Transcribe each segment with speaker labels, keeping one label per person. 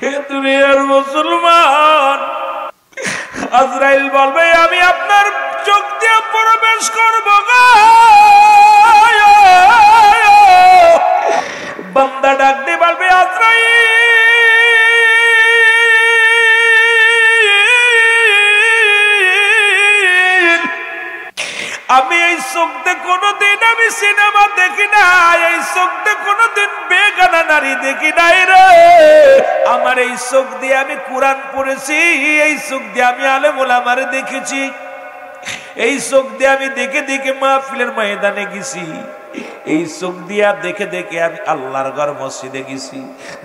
Speaker 1: হে দুনিয়ার মুসলমান, আজরাইল বলবে আমি আপনার চোখ দিয়ে প্রবেশ করব গো। বান্দা ডাক দিয়ে বলবে আজরাইল আমি এই চোখ দিয়ে কোনোদিন আমি সিনেমা দেখি নাই, এই চোখ দিয়ে কোনোদিন বেগানা নারী দেখি নাই রে। আমার এই চোখ দিয়ে আমি কোরআন পড়েছি, এই চোখ দিয়ে আমি আলেম ওলামারে দেখেছি, এই চোখ দিয়ে আমি দেখে দেখে মাহফিলের ময়দানে গেছি, এই চোখ দিয়া দেখে দেখে আমি আল্লাহর ঘর মসজিদে গেছি।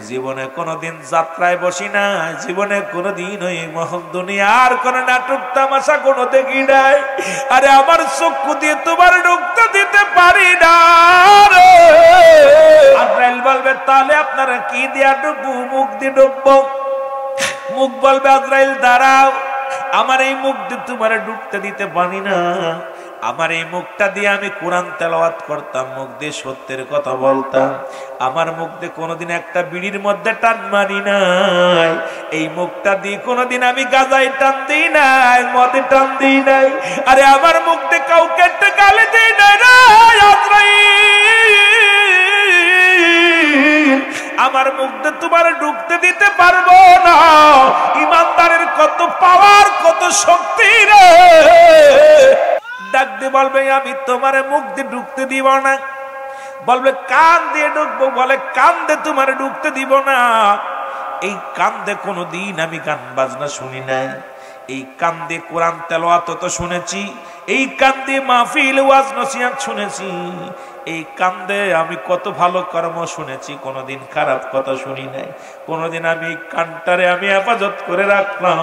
Speaker 1: জীবনে কোনোদিন যাত্রায় বসি না, জীবনে কোনোদিন ওই মহৎ দুনিয়ার কোন নাটক তামাশা কোনো দেখি নাই। আরে আমার চক্ষু দিয়ে তোমার ঢুকতে দিতে পারি না রে। আজরাইল বলবে তাহলে আপনারা কি দিয়া ঢুকবো? মুখ দিয়ে ঢুকবো। মুখ বলবে আজরাইল দাঁড়াও, আমার এই মুখ দিয়ে তোমার ঢুকতে দিতে পারি না। আমার এই মুখটা দিয়ে আমি কোরআন তেলাওয়াত করতাম, মুখ দিয়ে সত্যের কথা বলতাম, আমার মুখ দিয়ে কোনোদিন একটা বিড়ির মধ্যে টান মারি নাই, এই মুখটা দিয়ে কোনোদিন আমি গাজায় টান দিই নাই, মদে টান দিই নাই। আরে আমার মুখ দিয়ে কাউকে একটা গালি দিই নাই রে আজরাইল। আমার মুখ দিয়ে তোমার ঢুকতে দিতে পারবো না। ইমানদারের কত পাওয়ার, কত শক্তি রে। ডাক দিয়ে বলবে আমি তোমার মুখ দিয়ে ঢুকতে দিব না। বলবে কান দিয়ে ঢুকবো, বলে কান দিয়ে তোমার ঢুকতে দিব না। এই কান দিয়ে কোনোদিন আমি গান বাজনা শুনি নাই, এই কান দিয়ে কোরআন তেলাওয়াত তো শুনেছি, এই কান দিয়ে মাহফিল ওয়াজ নসিহত শুনেছি, এই কান দিয়ে আমি কত ভালো কর্ম শুনেছি, কোনোদিন খারাপ কথা শুনি নাই। কোনোদিন আমি কানটারে আমি হেফাজত করে রাখলাম,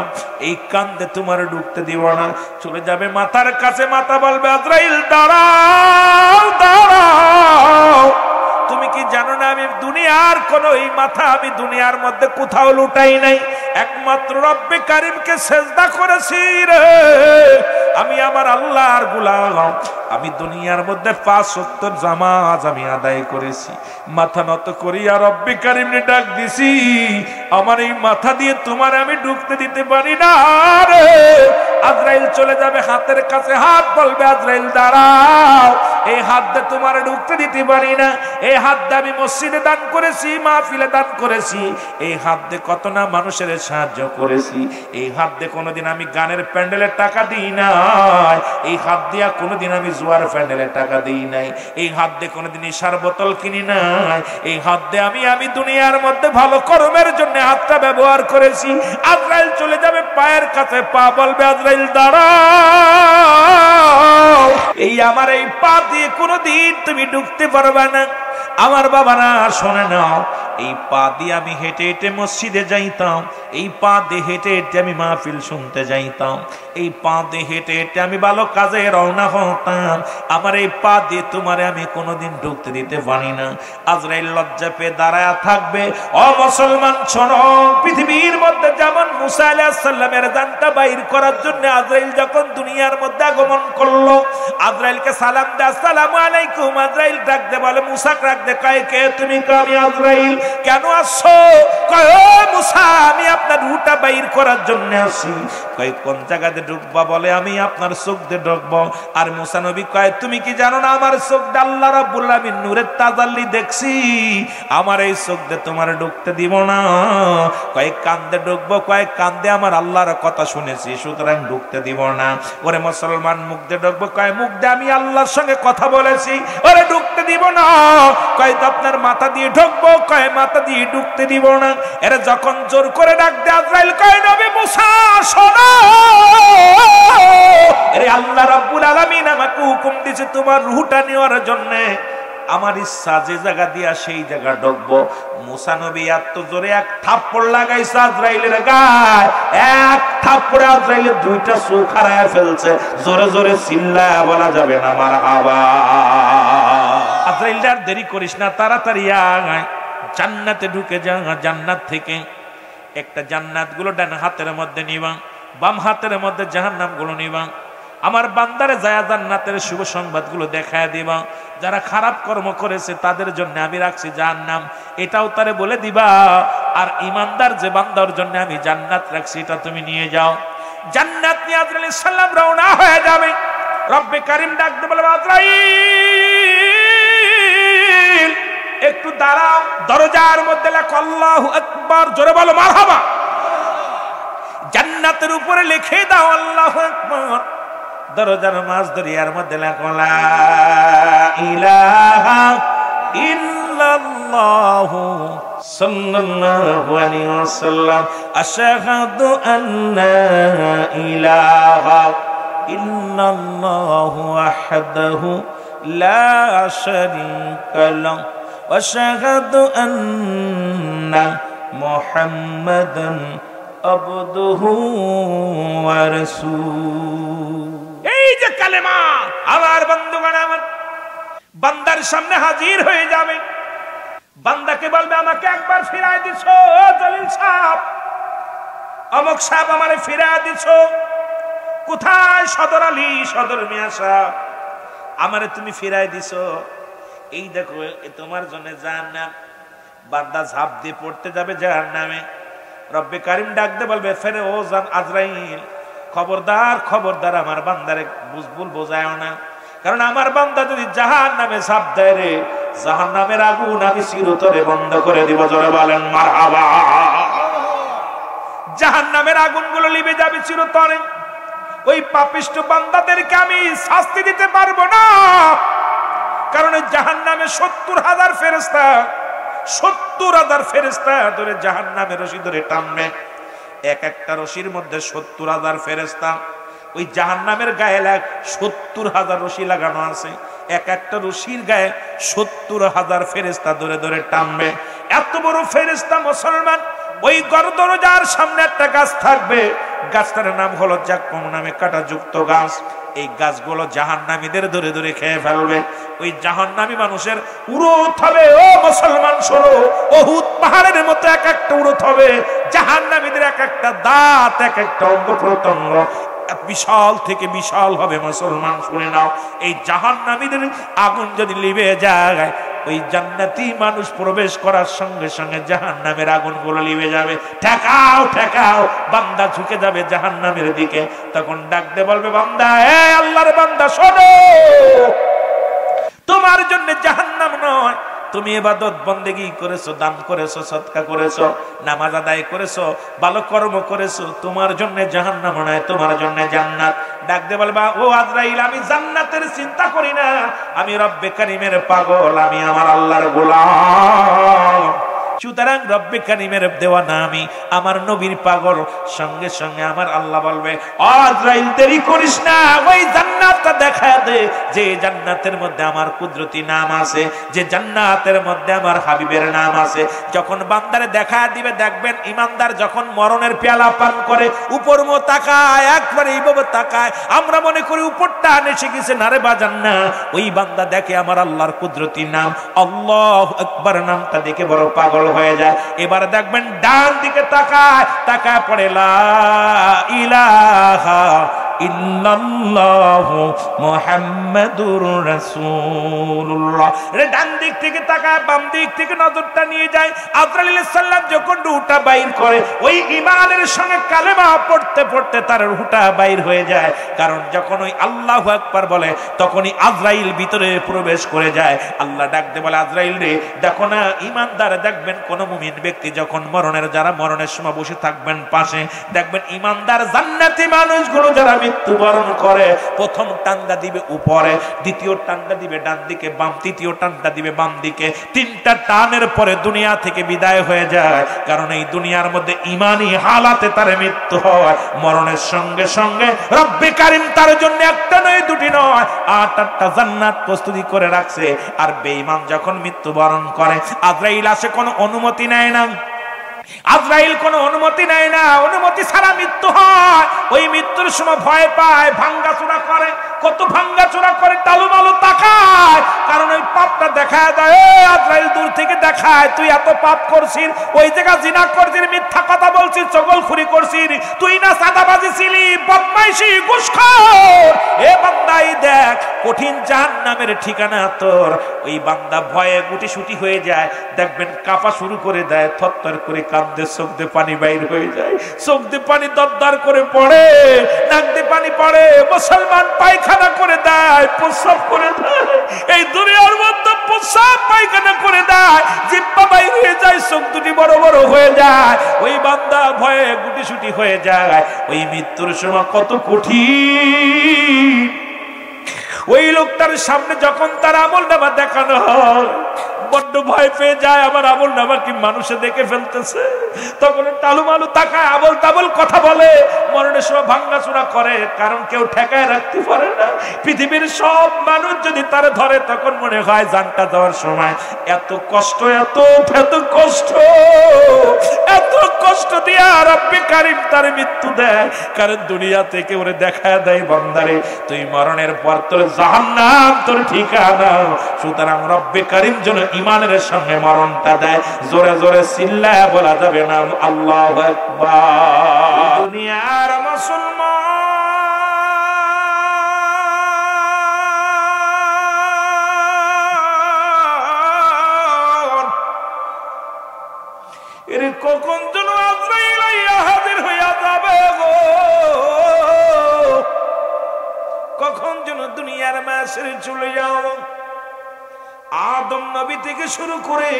Speaker 1: এই কান দিয়ে তোমার ঢুকতে দিব না। চলে যাবে মাথার কাছে, মাথা বলবে আজরাইল দাঁড়াও দাঁড়াও, তুমি কি জানো না আমি দুনিয়ার কোন এই মাথা আমি দুনিয়ার মধ্যে কোথাও লুটাই নাই, একমাত্র রব্বে কারিমকে সেজদা করেছি রে। আমি আমার আল্লাহর গোলাম, আমি দুনিয়ার মধ্যে 5 ওয়াক্ত নামাজ আমি আদায় করেছি, মাথা নত করিয়া রব্বে কারিমকে ডাক দিছি, আমার এই মাথা দিয়ে তোমার আমি ঢুকতে দিতে পারি না রে। আজরাইল চলে যাবে হাতের কাছে, হাত বলবে আজরাইল দাঁড়াও, এই হাত দিয়ে তোমার ঢুকতে দিতে পারি না। এই হাত দিয়ে আমি মসজিদে দান করেছি, মাহফিলে দান করেছি, এই হাত দিয়ে কত না মানুষের সাহায্য করেছি, এই হাত দিয়ে কোনোদিন আমি গানের প্যান্ডেলের টাকা দিই নাই, এই হাত দিয়া কোনোদিন আমি জুয়ার প্যান্ডেলের টাকা দিই নাই, এই হাত দিয়ে কোনোদিন ইশার বোতল কিনি নাই, এই হাত দিয়ে আমি দুনিয়ার মধ্যে ভালো কর্মের জন্য হাতটা ব্যবহার করেছি। আজরাইল চলে যাবে পায়ের কাছে, পা বলবে আজরাইল দাঁড়াও, এই আমার এই পা দিয়ে কোনোদিন তুমি ঢুকতে পারবে না। আমার বাবারা শোনে নাও, এই পা দিয়ে আমি হেঁটে হেঁটে মসজিদে যাইতাম, এই পা দিয়ে হেঁটে হেঁটে আমি মাহফিল শুনতে যাইতাম, এই পা দিয়ে হেঁটে হেঁটে আমি ভালো কাজে রওনা হতাম, আমার এই পা দিয়ে তোমারে আমি কোনোদিন ঢুকতে দিতে পারি না। আজরাইল লজ্জা পেয়ে দাঁড়ায় থাকবে। ও মুসলমান শোনো, পৃথিবীর মধ্যে যেমন মুসা আলাইহিস সালামের জানটা বাইর করার জন্য আজরাইল যখন দুনিয়ার মধ্যে আগমন করলো, আজরাইলকে সালাম দে, আসসালামু আলাইকুম। আজরাইল ডাক দে, বলে মুসা ডাক দে, কয় কে তুমি? আমি আজরাইল। কেন আসছো? কয় ও মুসা, আমি আপনার রুহটা বাইর করার জন্য আসি। কয় কোন জায়গাতে ঢুকবা? বলে আমি আপনার চোখ দিয়ে ঢুকবো। আর মুসা নবী কয় তুমি কি জানো না আমার চোখ দিয়ে আল্লাহ রাব্বুল আলামিন নূরের তাজাল্লি দেখছি, আমার এই চোখ দিয়ে তোমার ঢুকতে দিব না। কয় কান্দে ঢুকবো? কয় কান্দে আমার আল্লাহর কথা শুনেছি, সুতরাং ঢুকতে দিব না। ওরে মুসলমান মুখ দিয়ে ঢুকবো? কয় মুখ দিয়ে আমি আল্লাহর সঙ্গে কথা বলেছি, ওরে ঢুকতে দিব না। কয় তো আপনার মাথা দিয়ে ঢুকবো? কয় মাথা দিয়ে ঢুকতে দিব না। এরা যখন জোর করে ডাক দে, আজরাইল কয় নবী মুসা শোনো, আরে আল্লাহ রাব্বুল আলামিন আমাকে হুকুম দিয়েছে তোমার রূহটা নেওয়ার জন্য, আমার ইচ্ছা যে জায়গা দিয়া সেই জায়গা ঢুকবো। মুসা নবী এত জোরে এক থাপ্পড় লাগাইছে আজরাইলের গায়ে, এক থাপ্পড়ে আজরাইলের 2টা চোখ হারায় ফেলছে। জোরে জোরে চিল্লায়া বলা যাবে না মারহাবা। আজরাইল আর দেরি করিস না, তাড়াতাড়ি আয়, জান্নাতে ঢুকে যা। জান্নাত থেকে একটা জান্নাতগুলো ডান হাতের মধ্যে নিবা, বাম হাতের মধ্যে জাহান্নামগুলো নিবা। আমার বান্দারে যায় জান্নাতের শুভ সংবাদগুলো দেখায় দিবা। যারা খারাপ কর্ম করেছে তাদের জন্য আমি রাখছি জাহান্নাম, এটাও তারে বলে দিবা। আর ইমানদার যে বান্দার জন্য আমি জান্নাত রাখছি এটা তুমি নিয়ে যাও। জান্নাত নিয়ে আজরাইল আলাইহিস সালাম রওনা হয়ে যাবে। রব্বে কারীম ডাকতে বলে, আজরাইল একটু দাঁড়াও, দরজার মধ্যে লেখো আল্লাহু আকবার, জোরে বলো মারহাবা। জান্নাতের উপরে লিখে দাও আল্লাহু আকবার। দরজার মাঝ দরিয়ার মধ্যে লেখো লা ইলাহা ইল্লাল্লাহু সাল্লাল্লাহু আলাইহি ওয়াসাল্লাম আশহাদু আন্না ইলাহা ইল্লাল্লাহু ওয়াহদাহু লা শারীকা লাহু ওয়া আশহাদু আন্না মুহাম্মাদান আবদুহু ওয়া রাসূলুহু। এই যে কালেমা আমার বন্ধুগণ, আমার বান্দার সামনে হাজির হয়ে যাবে। বান্দাকে বলবে, আমাকে একবার ফিরায় দিছো জলিল সাহেব, অমুক সাহেব আমারে ফিরায় দিছো। কোথায়? সদর আলী, সদর মিয়া সাহেব, আমারে তুমি ফিরায় দিছো। এই দেখো তোমার জন্য জাহান্নাম। বান্দা ঝাঁপ দিয়ে পড়তে যাবে জাহান্নামে। রব্বে কারীম ডাকতে বলবে, ফেরে ও জান আজরাইল, খবরদার খবরদার আমার বান্দারে বুঝবুল বোঝায়ও না, কারণ আমার বান্দা যদি জাহান্নামে ঝাঁপ দেয় রে, জাহান্নামের আগুন আমি চিরতরে বন্ধ করে দিব। জোরে বলেন মারহাবা। জাহান্নামের আগুনগুলো লিবে যাবে চিরতরে। ওই পাপিষ্ট বান্দাদেরকে আমি শাস্তি দিতে পারবো না, কারণ জাহান্নামে ৭০,০০০ ফেরেশতা, ৭০,০০০ ফেরেশতা ধরে জাহান্নামের রশি ধরে টানবে। এক একটা রশির মধ্যে ৭০,০০০ ফেরেশতা। ওই জাহান্নামের গায়ে ৭০,০০০ রশি লাগানো আছে। এক একটা রশির গায়ে ৭০,০০০ ফেরেশতা ধরে ধরে টানবে। এত বড় ফেরেশতা মুসলমান। ওই দরজার সামনে একটা গাছ থাকবে, গাছটার নাম হলো জাক্কুম নামে কাঁটাযুক্ত গাছ। এই গাছগুলো জাহান্নামীদের ধরে ধরে খেয়ে ফেলবে। ওই জাহান্নামী মানুষের উরুত হবে, ও মুসলমান শোনো, উহুদ পাহাড়ের মতো এক একটা উরুত হবে। জাহান্নামীদের এক একটা দাঁত, এক একটা অঙ্গ প্রত্যঙ্গ বিশাল থেকে বিশাল হবে। মুসলমান শুনে নাও, এই জাহান্নামীদের আগুন যদি লিবে যায়, ওই জান্নাতি মানুষ প্রবেশ করার সঙ্গে সঙ্গে জাহান্নামের আগুনগুলো লিবে যাবে। ঠেকাও ঠেকাও, বান্দা ঝুঁকে যাবে জাহান্নামের দিকে। তখন ডাকতে বলবে, বান্দা, হে আল্লাহর বান্দা শোনো, তোমার জন্য জাহান্নাম নয়, তুমি ইবাদত বন্দেগী করেছো, দান করেছো, সদকা করেছো, নামাজ আদায় করেছো, ভালো কর্ম করেছো, তোমার জন্য জাহান্নাম নয়, তোমার জন্য জান্নাত। ডাকতে বলবা, ও আজরাইল, আমি জান্নাতের চিন্তা করি না, আমি রব্বে কারীমের পাগল, আমি আমার আল্লাহর গোলাম। সুতরাং রব্বে কারীমের দেওয়ানা আমি, আমার নবীর পাগল। সঙ্গে সঙ্গে আমার আল্লাহ বলবে, আজরাইল দেরি করিস না, ওই জান্নাতটা দেখা দে, যে জান্নাতের মধ্যে আমার কুদরতি নাম আছে, যে জান্নাতের মধ্যে আমার হাবিবের নাম আছে। যখন বান্দারে দেখা দিবে, দেখবেন ইমানদার যখন মরণের পেয়ালা পান করে উপর মো তাকায়, একবারে এইভাবে তাকায়, আমরা মনে করি উপরটা এসে গেছে, না রে বাজান না। ওই বান্দা দেখে আমার আল্লাহর কুদরতি নাম আল্লাহু আকবার নামটা দেখে বড় পাগল হয়ে যায়। এবার দেখবেন ডান দিকে তাকায়, তাকায় পড়ে লা ইলাহা ইল্লাল্লাহু মুহাম্মাদুর রাসূলুল্লাহ। রে ডান দিক থেকে তাকায়, বাম দিক থেকে নজরটা নিয়ে যায়। আজরাইল আলাইহিস সালাম যখন রূহটা বাইর করে, ওই ঈমানের সঙ্গে কালেমা পড়তে পড়তে তার রূহটা বাইর হয়ে যায়। কারণ যখন ওই আল্লাহু আকবার বলে, তখনই আজরাইল ভিতরে প্রবেশ করে যায়। আল্লাহ ডাকতে বলে, আজরাইল রে, দেখো না ঈমানদার, দেখবেন কোন মুমিন ব্যক্তি যখন যারা মরণের সময় বসে থাকবেন পাশে, দেখবেন ঈমানদার জান্নাতি মানুষগুলো যারা মৃত্যুবরণ করে, প্রথম টান্ডা দিবে উপরে, দ্বিতীয় টান্ডা দিবে ডান দিকে, তৃতীয় টান্ডা দিবে বাম দিকে। ৩টা টানের পরে দুনিয়া থেকে বিদায় হয়ে যায়। কারণ এই দুনিয়ার মধ্যে ঈমানি হালাতে তার মৃত্যু হয়। মরণের সঙ্গে সঙ্গে রব্বে কারীম তার জন্য একটা নয়, দুটি নয়, ৮টা জান্নাত প্রস্তুতি করে রাখছে। আর বেঈমান যখন মৃত্যুবরণ করে, আজরাইল আসে, কোনো অনুমতি নেয় না। আজরাইল কোনো অনুমতি নেয় না, অনুমতি ছাড়া মৃত্যু হয়। ওই মৃত্যুর সময় ভয় পায়, ভাঙ্গাচুরা করে, কত ভাঙ্গাচোরা করে, টালুমালু তাকায়, কারণ ওই পাপটা দেখায় দেয়। আজরাইল দূর থেকে দেখায়, তুই এত পাপ করছিস, ওই জায়গা জিনা করছিস, মিথ্যা কথা বলছিস, চগলখুরি করছিস, তুই না সাদাবাজি ছিলি, বদমাইশি, ঘুষখোর। এ বান্দাই দেখ কঠিন জাহান্নামের ঠিকানা তোর। ওই বান্দা ভয়ে গুটিসুটি হয়ে যায়, দেখবেন কাঁপা শুরু করে দেয়, থরথর করে কাঁদতে, চোখ দিয়ে পানি বাইর হয়ে যায়, চোখ দিয়ে পানি দরদর করে পড়ে, নাক দিয়ে পানি পড়ে। মুসলমান পায়খানা করে দেয়, প্রস্রাব করে দেয়, এই দুনিয়ার মধ্যে প্রস্রাব পায়খানা করে দেয়, জিহ্বা বাইর হয়ে যায়, চোখ দুটি বড় বড় হয়ে যায়। ওই বান্দা ভয়ে গুটিসুটি হয়ে যায়। ওই মৃত্যুর সময় কত কঠিন। ওই লোকটার সামনে যখন তার আমলনামা দেখানো হয়, বড্ড ভয় পেয়ে যায়, আমার আমলনামা কি মানুষে দেখে ফেলতেছে। তখন টালুমালু তাকায়, আবল তাবল কথা বলে, মরণের সময় ভাঙ্গাচোরা করে, কারণ কেউ ঠেকায় রাখতে পারে না। পৃথিবীর সব মানুষ যদি তারে ধরে, তখন মনে হয় জানটা দেওয়ার সময় এত কষ্ট, এত কষ্ট, এত কষ্ট দিয়া রব্বে কারিম তার মৃত্যু দেয়। কারণ দুনিয়া থেকে ওরে দেখায় দেয়, বান্দারে তুই মরণের পর তোর জাহান্নাম তোর ঠিকানা। সুতরাং রব্বে কারিম যেন ইমানের সঙ্গে মরণটা দেয়। জোরে জোরে চিল্লায় বলা যাবে না আল্লাহু আকবার। দুনিয়ার মুসলমান এর কখন যেন আজরাইল আইয়া হাজির হইয়া যাবে গো, কখন যেন দুনিয়ার মাসের চলে যাও। আদম নবী থেকে শুরু করে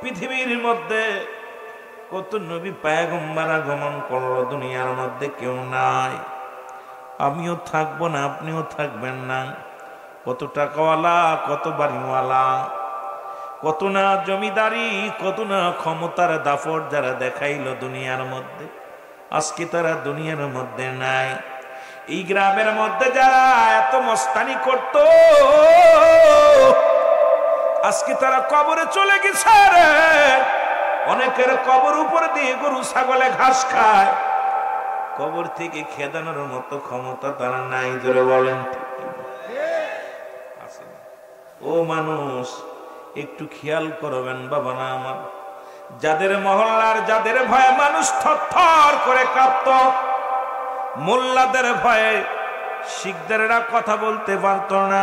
Speaker 1: পৃথিবীর মধ্যে কত নবী পয়গম্বর আগমন করলো, দুনিয়ার মধ্যে কেউ নাই। আমিও থাকবো না, আপনিও থাকবেন না। কত টাকাওয়ালা, কত বাড়িওয়ালা, কত না জমিদারি, কত না ক্ষমতার দাফট যারা দেখাইলো দুনিয়ার মধ্যে, আজকে তারা দুনিয়ার মধ্যে নাই। এই গ্রামের মধ্যে যারা এত মস্তানি করত, আজকে তারা কবরে চলে গেছে রে। অনেকের কবর উপর দিয়ে গরু ছাগলে ঘাস খায়, কবর থেকে খেদানোর মতো ক্ষমতা তারা নাই। জোরে বলেন ও মানুষ, একটু খেয়াল করবেন বাবা না আমার। যাদের মহল্লার, যাদের ভয়ে মানুষ থরথর করে কাঁপত, মোল্লাদের ভয়ে শিখদারেরা কথা বলতে পারত না,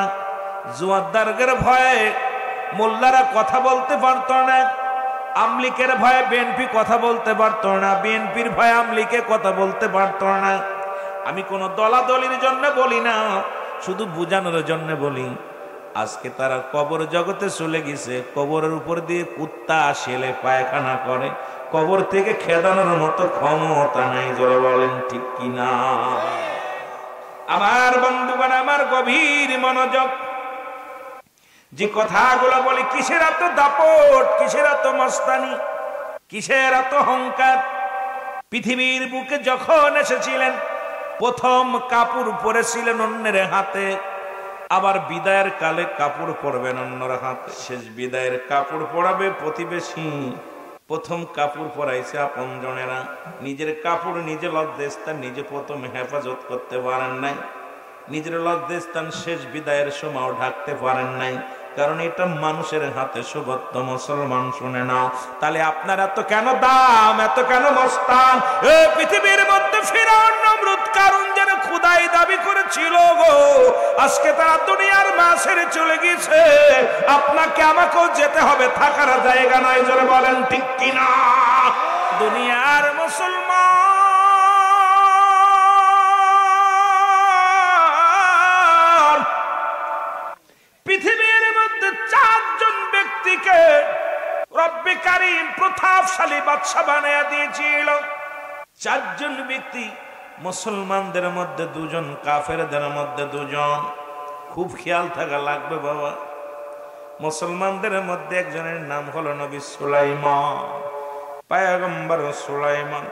Speaker 1: জুয়ারদারদের ভয়ে মোল্লারা কথা বলতে পারত না, আমলিকের ভয়ে বিএনপি কথা বলতে পারত না, বিএনপির ভয়ে আমলিকে কথা বলতে পারত না। আমি কোনো দলাদলির জন্য বলি না, শুধু বুঝানোর জন্য বলি। আজকে তারা কবর জগতে চলে গেছে, কবরের উপর দিয়ে কুত্তা শেলে পায়খানা করে, কবর থেকে খেদানোর মতো ক্ষমতা নাই। জোরে বলেন ঠিক কিনা? আমার বন্ধুগণ, আমার গভীর মনোযোগ, যে কথাগুলো বলি, কিসের এত দাপট, কিসের এত মস্তানি, কিসের এত অহংকার। পৃথিবীর বুকে যখন এসেছিলেন, প্রথম কাপড় পরেছিলেন অন্যের হাতে, আবার বিদায়ের কালে কাপড় পরবেন অন্যের হাতে। শেষ বিদায়ের কাপড় পরাবে প্রতিবেশী, প্রথম কাপড় পরাইছে আপনজনেরা। নিজের কাপড়, নিজে লজ্জাস্থান নিজে প্রথম হেফাজত করতে পারেন নাই, নিজের লজ্জাস্থান শেষ বিদায়ের সময় ঢাকতে পারেন নাই, কারণ এটা মানুষের হাতে সুবদ্ধ। মুসলমান শুনে নাও, তাহলে আপনার এত কেন দাম, এত কেন মস্তান? পৃথিবীর মধ্যে ফিরআউন, নমরুদ, কারুন যেন খোদাই দাবি করেছিল গো, আজকে তারা দুনিয়ার মাঝে চলে গেছে। আপনাকে আমাকেও যেতে হবে, থাকার জায়গা নাই। জোরে বলেন ঠিক কিনা? দুনিয়ার মুসলমান, পৃথিবীর মধ্যে চারজন ব্যক্তিকে রব্বে কারিম প্রতাপশালী বাদশা বানায়া দিয়েছিল। চারজন ব্যক্তি, মুসলমানদের মধ্যে দুজন, কাফেরদের মধ্যে দুজন। খুব খেয়াল থাকা লাগবে বাবা। মুসলমানদের মধ্যে একজনের নাম হলো নবী সুলাইমান, পয়গম্বর সুলাইমান।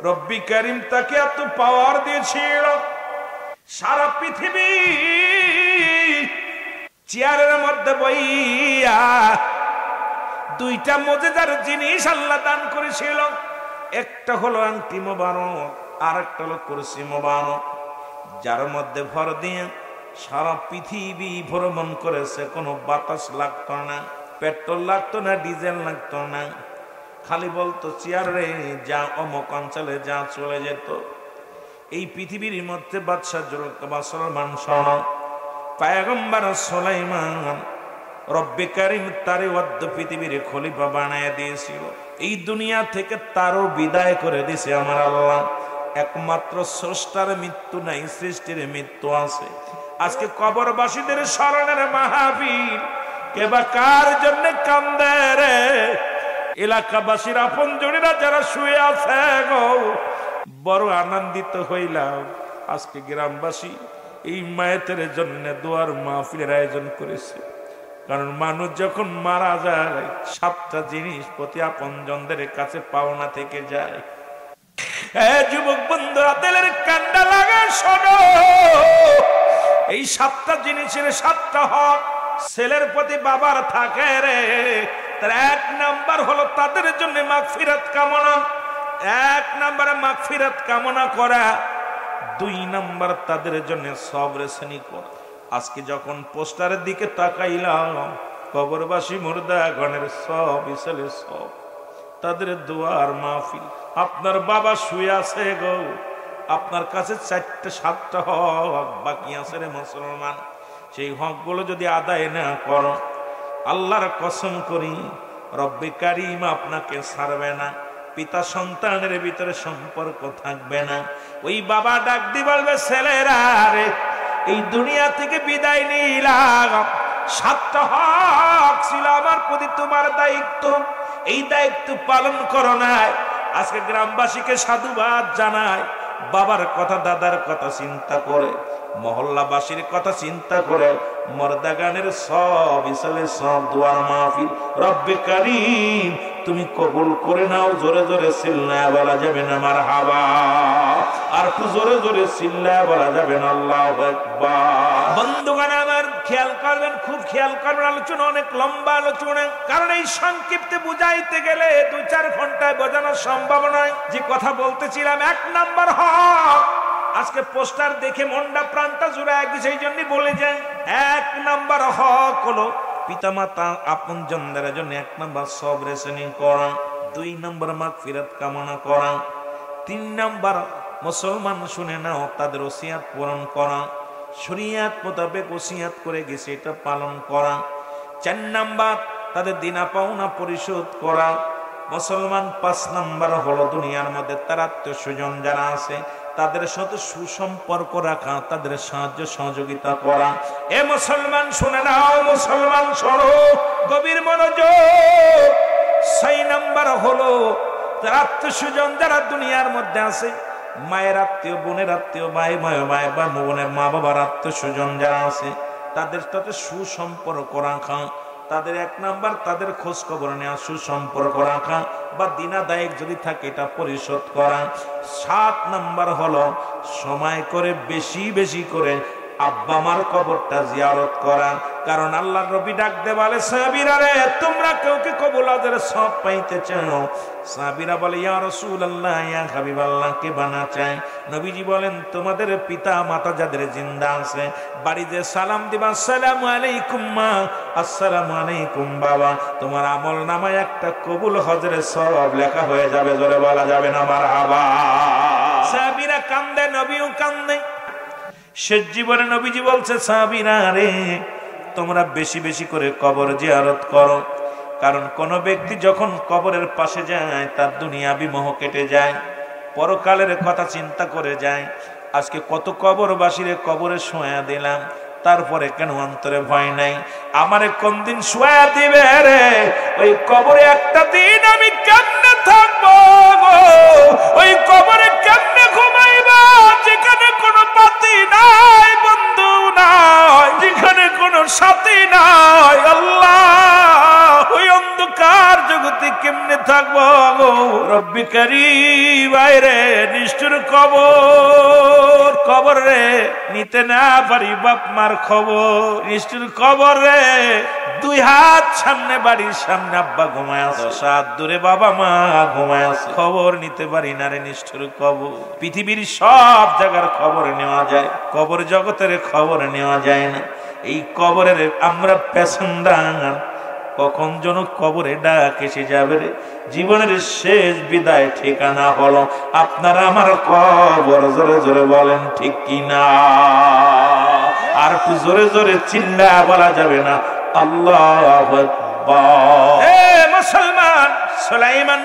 Speaker 1: রব্বে কারিম তাকে এত পাওয়ার দিয়েছিল, সারা পৃথিবী চেয়ারের মধ্যে বইয়া দুইটা মুজিজার জিনিস আল্লাহ দান করেছিল। একটা হলো আংটি মোবারক, আর একটা হলো কুরসি মোবারক। যার মধ্যে ভর দিয়ে সারা পৃথিবী ভ্রমণ করেছে, কোনো বাতাস লাগতো না, পেট্রোল লাগতো না, ডিজেল লাগতো না, খালি বলতো চেয়ারে যা, অমুক অঞ্চলে যা, চলে যেত। এই পৃথিবীর মধ্যে বাদশা মুসলমান শোন, পয়গম্বর সুলাইমান রব্বে কারীম তারে ওয়াদ্দ পৃথিবীর খলিফা বানায় দিয়েছিল। এই দুনিয়া থেকে তারও বিদায় করে দিয়েছে আমার আল্লাহ। একমাত্র স্রষ্টার মৃত্যু নাই, সৃষ্টির মৃত্যু আছে। আজকে কবরবাসীদের স্মরণের মাহফিল, কেবা কার জন্য কান্দে রে? এলাকাবাসীর আপন জনেরা যারা শুয়ে আছে গো, বড় আনন্দিত হইলাম। আজকে গ্রামবাসী এই মায়েতের জন্য দোয়ার মাহফিলের আয়োজন করেছে। কারণ মানুষ যখন মারা যায়, 7টা জিনিস প্রতি আপনজনদের কাছে পাওনা থেকে যায়। যুবক বন্ধুরা, দিলের কান্ডা লাগা শোনো, এই 7টা জিনিসের 7টা হক ছেলের প্রতি বাবার থাকে রে। তার 1 নাম্বার হলো তাদের জন্য মাগফিরাত কামনা, 1 নাম্বারে মাগফিরাত কামনা করা, 2 নাম্বার তাদের জন্য সবরে শ্রেণী করা। আজকে যখন পোস্টারের দিকে তাকাইলাম, কবরবাসী মুর্দাগণের সব ইসলে সব তাদের দোয়ার মাহফিল। আপনার বাবা শুয়ে আছে গো, আপনার কাছে 4-7টা হক বাকি আছে রে মুসলমান। সেই হকগুলো যদি আদায় না করো, আল্লাহর কসম করি রব্বে কারীম আপনাকে ছাড়বে না। পিতা সন্তানের ভিতরে সম্পর্ক থাকবে না। ওই বাবা ডাক দি বলবে, ছেলেরা রে, এই দুনিয়া থেকে বিদায় নিলাম, 7টা হক ছিল আমার প্রতি তোমার দায়িত্ব, এই দায়িত্ব পালন করো নাই। আজকে গ্রামবাসীকে সাধুবাদ জানায়, বাবার কথা, দাদার কথা চিন্তা করে, মহল্লাবাসীর কথা চিন্তা করে মর্দাগানের সব ইসলে সব দোয়ার মাহফিল রব্বে কারীম তুমি কবুল করে নাও। জোরে জোরে চিল্লায়া বলা যাবে না মারহাবা, আর একটু জোরে জোরে চিল্লায়া বলা যাবে না আল্লাহু আকবার। বন্ধুগণ আমার খেয়াল করবেন, খুব খেয়াল করবেন, আলোচনা অনেক লম্বা আলোচনা, কারণ এই সংক্ষিপ্তে বুঝাইতে গেলে 2-4 ঘন্টায় বোঝানো সম্ভব নয়। যে কথা বলতেছিলাম, 1 নাম্বার হক, আজকে পোস্টার দেখে মনটা প্রাণটা জুড়ায় গেছে, এই জন্য বলে যায় 1 নাম্বার হক হলো পিতামাতা আপনজনদের জন্য 1 নাম্বার সবরে শ্রেণী করা, 2 নাম্বার মাগফিরাত কামনা করা, 3 নাম্বার মুসলমান শুনে নাও তাদের ওসিয়াত পূরণ করা, শরীয়ত মোতাবেক ওসিয়াত করে গেছে এটা পালন করা, 4 নাম্বার তাদের দিনা পাওনা পরিশোধ করা। মুসলমান 5 নাম্বার হলো দুনিয়ার মধ্যে তার আত্মীয় স্বজন যারা আছে তাদের সাথে সুসম্পর্ক রাখা, তাদের সাহায্য সহযোগিতা করা। এ মুসলমান শুনে নাও, মুসলমান শোনো, গভীর মনোযোগ। 6 নাম্বার হলো তার আত্মীয় স্বজন যারা দুনিয়ার মধ্যে আছে, মায়ের আত্মীয়, বোনের আত্মীয়, ভাই বা বোনের মা বাবার আত্মীয় স্বজন যারা আছে তাদের সাথে সুসম্পর্ক রাখা, তাদের 1 নাম্বার তাদের খোঁজ খবর নেওয়া, সুসম্পর্ক রাখা বা দিনাদায়ক যদি থাকে এটা পরিশোধ করা। 7 নাম্বার হলো সময় করে বেশি বেশি করে আব্বা মার কবরটা জিয়ারত করা। কারণ আল্লাহর নবী ডাক দে বলে, সাহাবীরা রে, তোমরা কেউ কি কবুল আজরে সব পাইতে চাও? সাহাবীরা বলে, ইয়া রাসূলুল্লাহ, ইয়া হাবিবাল্লাহ, কে বানা চায়? নবীজি বলেন, তোমাদের পিতা মাতা যাদের জিন্দা আছে বাড়িতে সালাম দিবা, আসসালামু আলাইকুম মা, আসসালামু আলাইকুম বাবা, তোমার আমল নামায় একটা কবুল হজরে সব লেখা হয়ে যাবে। জোরে বলা যাবে না মারহাবা। সাহাবীরা কান্দে, নবীও কান্দে। শেষ জীবনে নবীজি বলছে, সাহাবীরা রে, তোমরা বেশি বেশি করে কবর জিয়ারত করো। কারণ কোন ব্যক্তি যখন কবরের পাশে যায় তার দুনিয়াবি মোহ কেটে যায়, পরকালের কথা চিন্তা করে যায়। আজকে কত কবরবাসীরে কবরে শোয়া দিলাম, তারপরে কেন অন্তরে ভয় নাই? আমারে কোন দিন শোয়া দিবে রে? ওই কবরে একটা দিন আমি কেমনে থাকবো? ওই কবরে কেমনে ঘুমাইবা যেখানে কোনো পাতি নাই, বন্ধু নাই, যেখানে কোনো সাথী নাই? আল্লাহ, ওই অন্ধকার জগতে কেমনে থাকবো? রব্বে কারীম, বাইরে নিষ্ঠুর কবর, কবর রে নিতে না পারি বাপ মার খবর, নিষ্ঠুর কবর রে। 2 হাত সামনে বাড়ির সামনে আব্বা ঘুমায় আছে, 10 হাত দূরে বাবা মা ঘুমায় আছে, খবর নিতে পারি না রে নিষ্ঠুর কবর। পৃথিবীর সব জায়গার খবর নেওয়া যায়, কবর জগতের খবর নেওয়া যায় না। এই কবরের আমরা প্যাসেঞ্জার, কখন যেন কবরে ডাক এসে যাবে রে। জীবনের শেষ বিদায় ঠিকানা হলো আপনার আমার কবর। জোরে জোরে বলেন ঠিক কিনা? আর একটু জোরে জোরে চিল্লা বলা যাবে না আল্লাহু আকবার। হে মুসলমান, সুলাইমান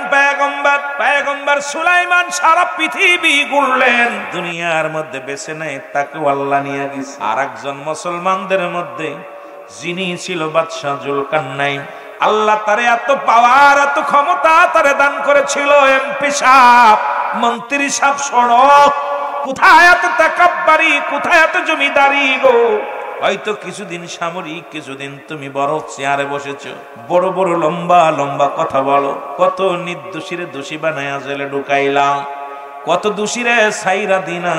Speaker 1: পয়গম্বর সুলাইমান সারা পৃথিবী ঘুরলেন, দুনিয়ার মধ্যে বেঁচে নেই, তাকে আল্লাহ নিয়ে গেছে। আর একজন মুসলমানদের মধ্যে যিনি ছিল বাদশাহ জুলকারনাইন, আল্লাহ তারে এত পাওয়ার এত ক্ষমতা তারে দান করেছিল। এমপি সাহেব, মন্ত্রী সাহেব, শোনো, কোথায় এত তাকাব্বারি, কোথায় এত জমিদারি গো? হয়তো কিছুদিন সামরিক, কিছুদিন তুমি বড় চেয়ারে বসেছো, বড় বড় লম্বা লম্বা কথা বলো, কত নির্দোষীরে দোষী বানায়া জেলে ঢুকাইলাম, কত দোষীরে সাইরা দিনা,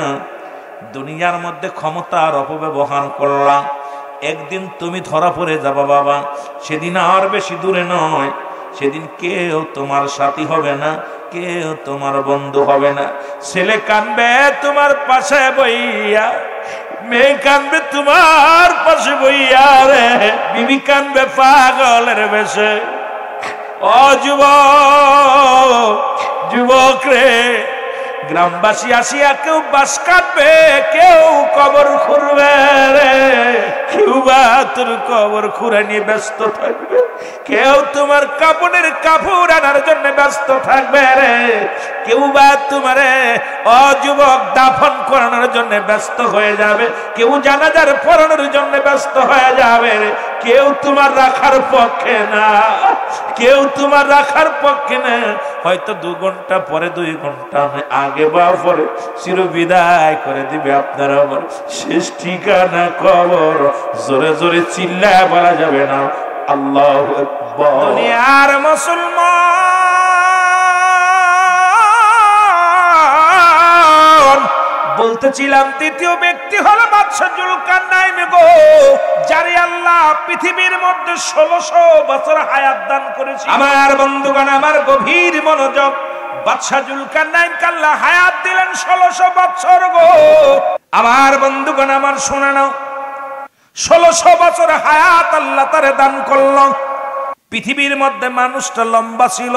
Speaker 1: দুনিয়ার মধ্যে ক্ষমতার অপব্যবহার করলাম। একদিন তুমি ধরা পড়ে যাবা বাবা, সেদিন আর বেশি দূরে নয়, সেদিন কেউ তোমার সাথী হবে না, কেউ তোমার বন্ধু হবে না। ছেলে কানবে তোমার পাশে বইয়া, মেয়ে কানবে তোমার পাশে বইয়া রে, বিবি কানবে পাগলের বেশে। ও যুবক রে, গ্রামবাসী আসিয়া কেউ বাস কাটবে, কেউ কবর খুঁড়বে রে, কেউ বা তোর কবর খুঁড়ে নিয়ে ব্যস্ত থাকবে, কেউ তোমার কাপড়ের কাপড় আনার জন্য ব্যস্ত থাকবে রে, কেউ বা তোমারে অযুবক দাফন করানোর জন্য ব্যস্ত হয়ে যাবে, কেউ জানাজার পড়ানোর জন্য ব্যস্ত হয়ে যাবে রে, কেউ তোমার রাখার পক্ষে না, কেউ তোমার রাখার পক্ষে না। হয়তো 2 ঘন্টা পরে, 2 ঘন্টা আগে বা পরে চির বিদায় করে দিবে আপনার আমার শেষ ঠিকানা কবর। জোরে জোরে চিল্লা বলা যাবে না আল্লাহু আকবার। দুনিয়ার মুসলমান, বলতেছিলাম দ্বিতীয় ব্যক্তি হলো বাদশা জুলকারনাইন গো, যারে আল্লাহ পৃথিবীর মধ্যে 1600 বছর হায়াত দান করেছে। আমার বন্ধুগণ, আমার গভীর মনোযোগ, বাদশা জুলকারনাইন আল্লাহ হায়াত দিলেন 1600 বছর গো। আমার বন্ধুগণ, আমার শুনে নাও, 1600 বছর হায়াত আল্লাহ তারে দান করল। পৃথিবীর মধ্যে মানুষটা লম্বা ছিল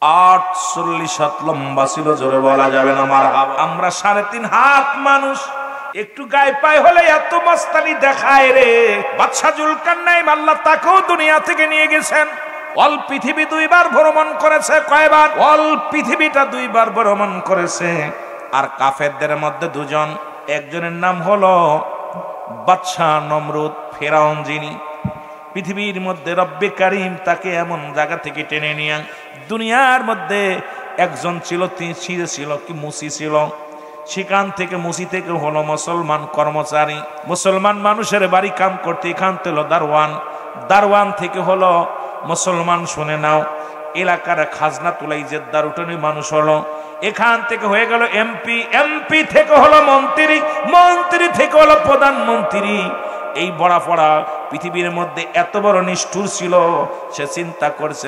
Speaker 1: 48 হাত লম্বা ছিল, জোরে বলা যাবে না মারহাবা। আমরা 3.5 হাত মানুষ, একটু গায়ে পায়ে হলে এত মস্তানি দেখায় রে। বাদশা জুলকারনাইন আল্লাহ তাকেও দুনিয়া থেকে নিয়ে গেছেন। অল পৃথিবী 2 বার ভ্রমণ করেছে। কয়বার? অল পৃথিবীটা 2 বার ভ্রমণ করেছে। আর কাফেরদের মধ্যে 2 জন, একজনের নাম হলো বাদশা নমরুদ, ফেরাউন, যিনি পৃথিবীর মধ্যে রব্বে কারিম তাকে এমন জায়গা থেকে টেনে নিয়ে দুনিয়ার মধ্যে একজন ছিল, তিনি ছিল কি মুসি ছিল, সেখান থেকে মুসি থেকে হলো মুসলমান কর্মচারী, মুসলমান মানুষের বাড়ি কাম করতে, এখান থেকে হলো দারওয়ান, দারওয়ান থেকে হলো মুসলমান, শুনে নাও, এলাকার খাজনা তুলাই জেদ্দার উঠোনে মানুষ হলো, এখান থেকে হয়ে গেল এমপি, এমপি থেকে হলো মন্ত্রী, মন্ত্রী থেকে হলো প্রধানমন্ত্রী। এই বড়া পড়া পৃথিবীর মধ্যে এত বড় নিষ্ঠুর ছিল, সে চিন্তা করছে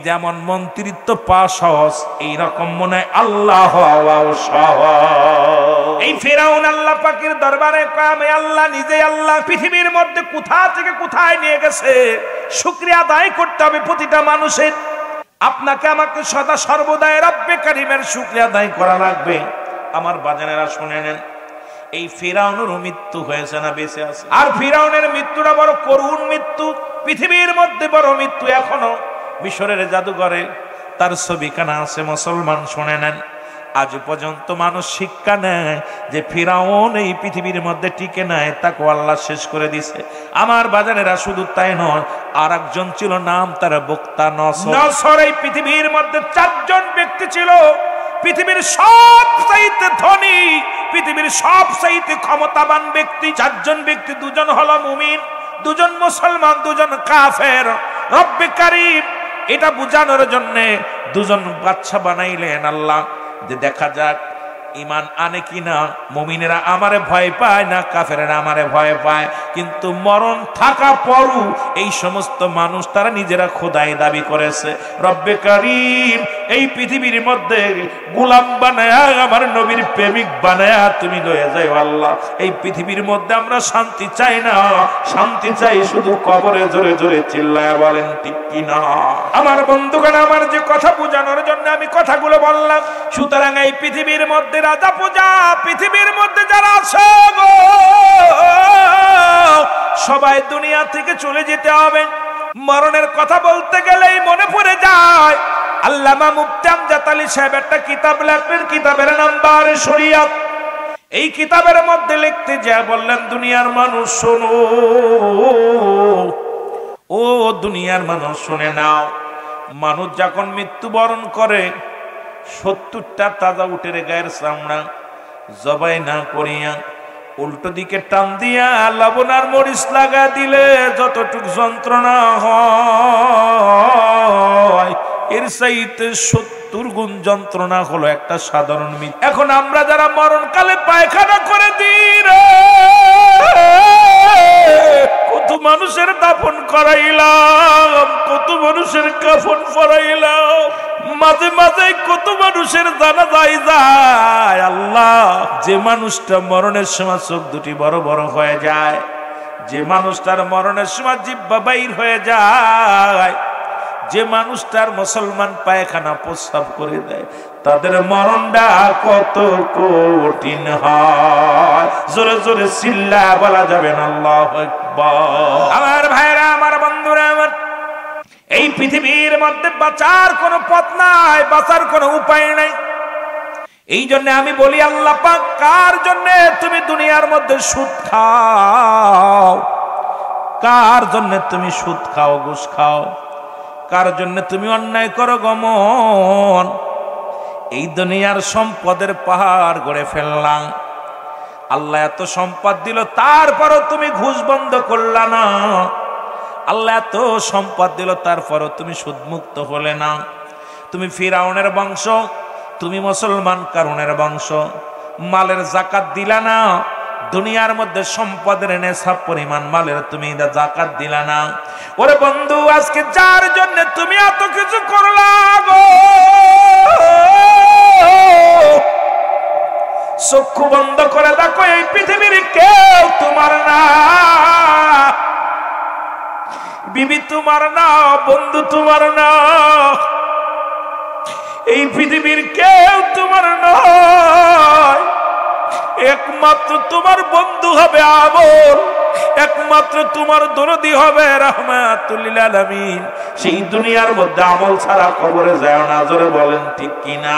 Speaker 1: যেমন মন্ত্রিত্ব পা সহজ, এইরকম মনে হয় আল্লাহ হওয়াও সহজ। এই ফেরাউন আল্লাহ পাকের দরবারে কামে আল্লাহ নিজে আল্লাহ পৃথিবীর মধ্যে কোথা থেকে কোথায় নিয়ে গেছে, শুকরিয়া আদায় করতে হবে প্রতিটা মানুষের। আপনাকে আমাকে সদা সর্বদাই রব্বে কারিমের শুকরিয়া আদায় করা লাগবে। আমার বাজানেরা শুনে নেন, এই ফিরাউনের মৃত্যু হয়েছে না বেঁচে আছে? আর ফিরাউনের মৃত্যুটা বড় করুণ মৃত্যু, পৃথিবীর মধ্যে বড় মৃত্যু। এখনো মিশরের জাদুঘরে তার ছবিখানা আছে। মুসলমান শুনে নেন, আজ পর্যন্ত মানুষ শিক্ষা নেয় যে ফিরাউন এই পৃথিবীর মধ্যে টিকে নাই, তাকে আল্লাহ শেষ করে দিছে। আমার বাজানেরা শুধু তাই নয়, আর একজন ছিল, নাম তার বক্তা নসর। নসর এই পৃথিবীর মধ্যে 4 জন ব্যক্তি ছিল, পৃথিবীর সবচাইতে ধনী, পৃথিবীর সবচাইতে ক্ষমতাবান ব্যক্তি। 4 জন ব্যক্তি, 2 জন হলো মুমিন, 2 জন মুসলমান, 2 জন কাফের। রব্বে কারিম এটা বুঝানোর জন্য 2 জন বাদশা বানাইলেন আল্লাহ, যে দেখা যাক ইমান আনে কিনা? মুমিনেরা আমারে ভয় পায় না, কাফেরেরা আমারে ভয় পায়, কিন্তু মরণ থাকা পরও এই সমস্ত মানুষ তারা নিজেরা খোদাই দাবি করেছে। রব্বে কারীম, এই পৃথিবীর মধ্যে গোলাম বানায়া, আমার নবীর প্রেমিক বানায়া তুমি লয়ে যাও আল্লাহ। এই পৃথিবীর মধ্যে আমরা শান্তি চাই না, শান্তি চাই শুধু কবরে। জোরে জোরে চিল্লায়া বলেন ঠিক কিনা? আমার বন্ধুগণ, আমার যে কথা বোঝানোর জন্য আমি কথাগুলো বললাম। সুতরাং এই পৃথিবীর মধ্যে রাজা পূজা, পৃথিবীর মধ্যে যারা আছে গো, সবাই দুনিয়া থেকে চলে যেতে হবে। মরণের কথা বলতে গেলেই মনে পড়ে যায় আল্লামা মুফতি আমজাদ আলী সাহেব একটা কিতাব লেখলেন, কিতাবের নাম বারে শরিয়াত। এই কিতাবের মধ্যে লিখতে যা বললেন, দুনিয়ার মানুষ শোনো, ও দুনিয়ার মানুষ শুনে নাও, মানুষ যখন মৃত্যুবরণ করে 70টা তাজা উটের গায়ের চামড়া জবাই না করিয়া উল্টো দিকে টান দিয়া লবণ আর মরিচ লাগা দিলে যতটুক যন্ত্রণা হয়, এর চাইতে 70 গুণ যন্ত্রণা হলো একটা সাধারণ মৃত্যু। এখন আমরা যারা মরণকালে পায়খানা করে দিই রে, কত মানুষের দাফন করাইলাম, কত মানুষের কাফন পরাইলাম, মাঝে মাঝে কত মানুষের জানাজায় যায়। আল্লাহ, যে মানুষটা মরণের সময় চোখ দুটি বড় বড় হয়ে যায়, যে মানুষটার মরণের সময় জিহ্বা বাইর হয়ে যায়, যে মানুষটার মুসলমান পায়খানা প্রস্রাব করে দেয়, তাদের মরণটা কত কঠিন হয়। জোরে জোরে চিল্লা বলা যাবে না আল্লাহু আকবার। আমার ভাইরা, আমার বন্ধুরা, আমার এই পৃথিবীর মধ্যে বাঁচার কোনো পথ নাই, বাঁচার কোনো উপায় নাই। এই জন্য আমি বলি, আল্লাহ পাক, কার জন্য তুমি দুনিয়ার মধ্যে সুদ খাও? কার জন্য তুমি সুদ খাও, ঘুষ খাও? কার জন্য তুমি অন্যায় করো গমন? এই দুনিয়ার সম্পদের পাহাড় গড়ে ফেললাম, আল্লাহ এত সম্পদ দিল, তারপরও তুমি ঘুষ বন্ধ করলা না। আল্লাহ এত সম্পদ দিল, তারপরও তুমি সুদমুক্ত হলে না। তুমি ফিরাউনের বংশ, তুমি মুসলমান কারুনের বংশ, মালের যাকাত দিলা না। দুনিয়ার মধ্যে সম্পদের নেশা পরিমাণ মালের তুমি যাকাত দিলা না। ওরে বন্ধু, আজকে যার জন্য তুমি এত কিছু করলা গো, চক্ষু বন্ধ করে দেখো, এই পৃথিবীর কেউ তোমার না, বিবি তোমার না, বন্ধু তোমার না, এই পৃথিবীর কেউ তোমার নয়। একমাত্র তোমার বন্ধু হবে আমল, একমাত্র তোমার দরদি হবে রাহমাতুল লিল আলামিন। সেই দুনিয়ার মধ্যে আমল ছাড়া কবরে যায় না। জোরে বলেন ঠিক কিনা?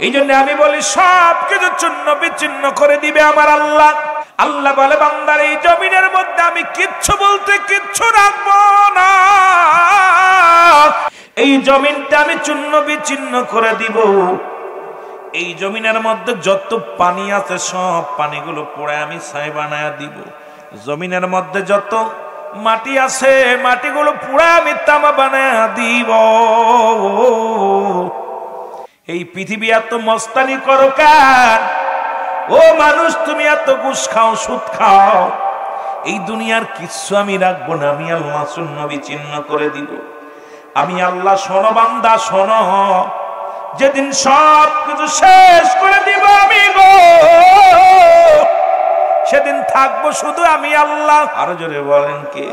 Speaker 1: এই জন্য আমি বলি, সব কিছু চূর্ণ বিচ্ছিন্ন করে দিবে আমার আল্লাহ। আল্লাহ বলে, বান্দার এই জমিনের মধ্যে আমি কিচ্ছু বলতে কিচ্ছু রাখবো না, এই জমিনটা আমি চূর্ণ বিচ্ছিন্ন করে দিব। এই জমিনের মধ্যে যত পানি আছে সব পানিগুলো পড়ে আমি ছাই বানায়া দিব। জমিনের মধ্যে যত মাটি আছে মাটিগুলো পুরা আমি তামা বানায়া দিব। এই পৃথিবী এত মস্তানি করো কেন? ও মানুষ, তুমি এত ঘুষ খাও, সুদ খাও, এই দুনিয়ার কিচ্ছু আমি রাখবো না, আমি আল্লাহ শূন্য বিচ্ছিন্ন করে দিব। আমি আল্লাহ, শোনো বান্দা শোনো, যেদিন সব কিছু শেষ করে দিব আমি গো, সেদিন থাকবো শুধু আমি আল্লাহ। আরো জোরে বলেন কে?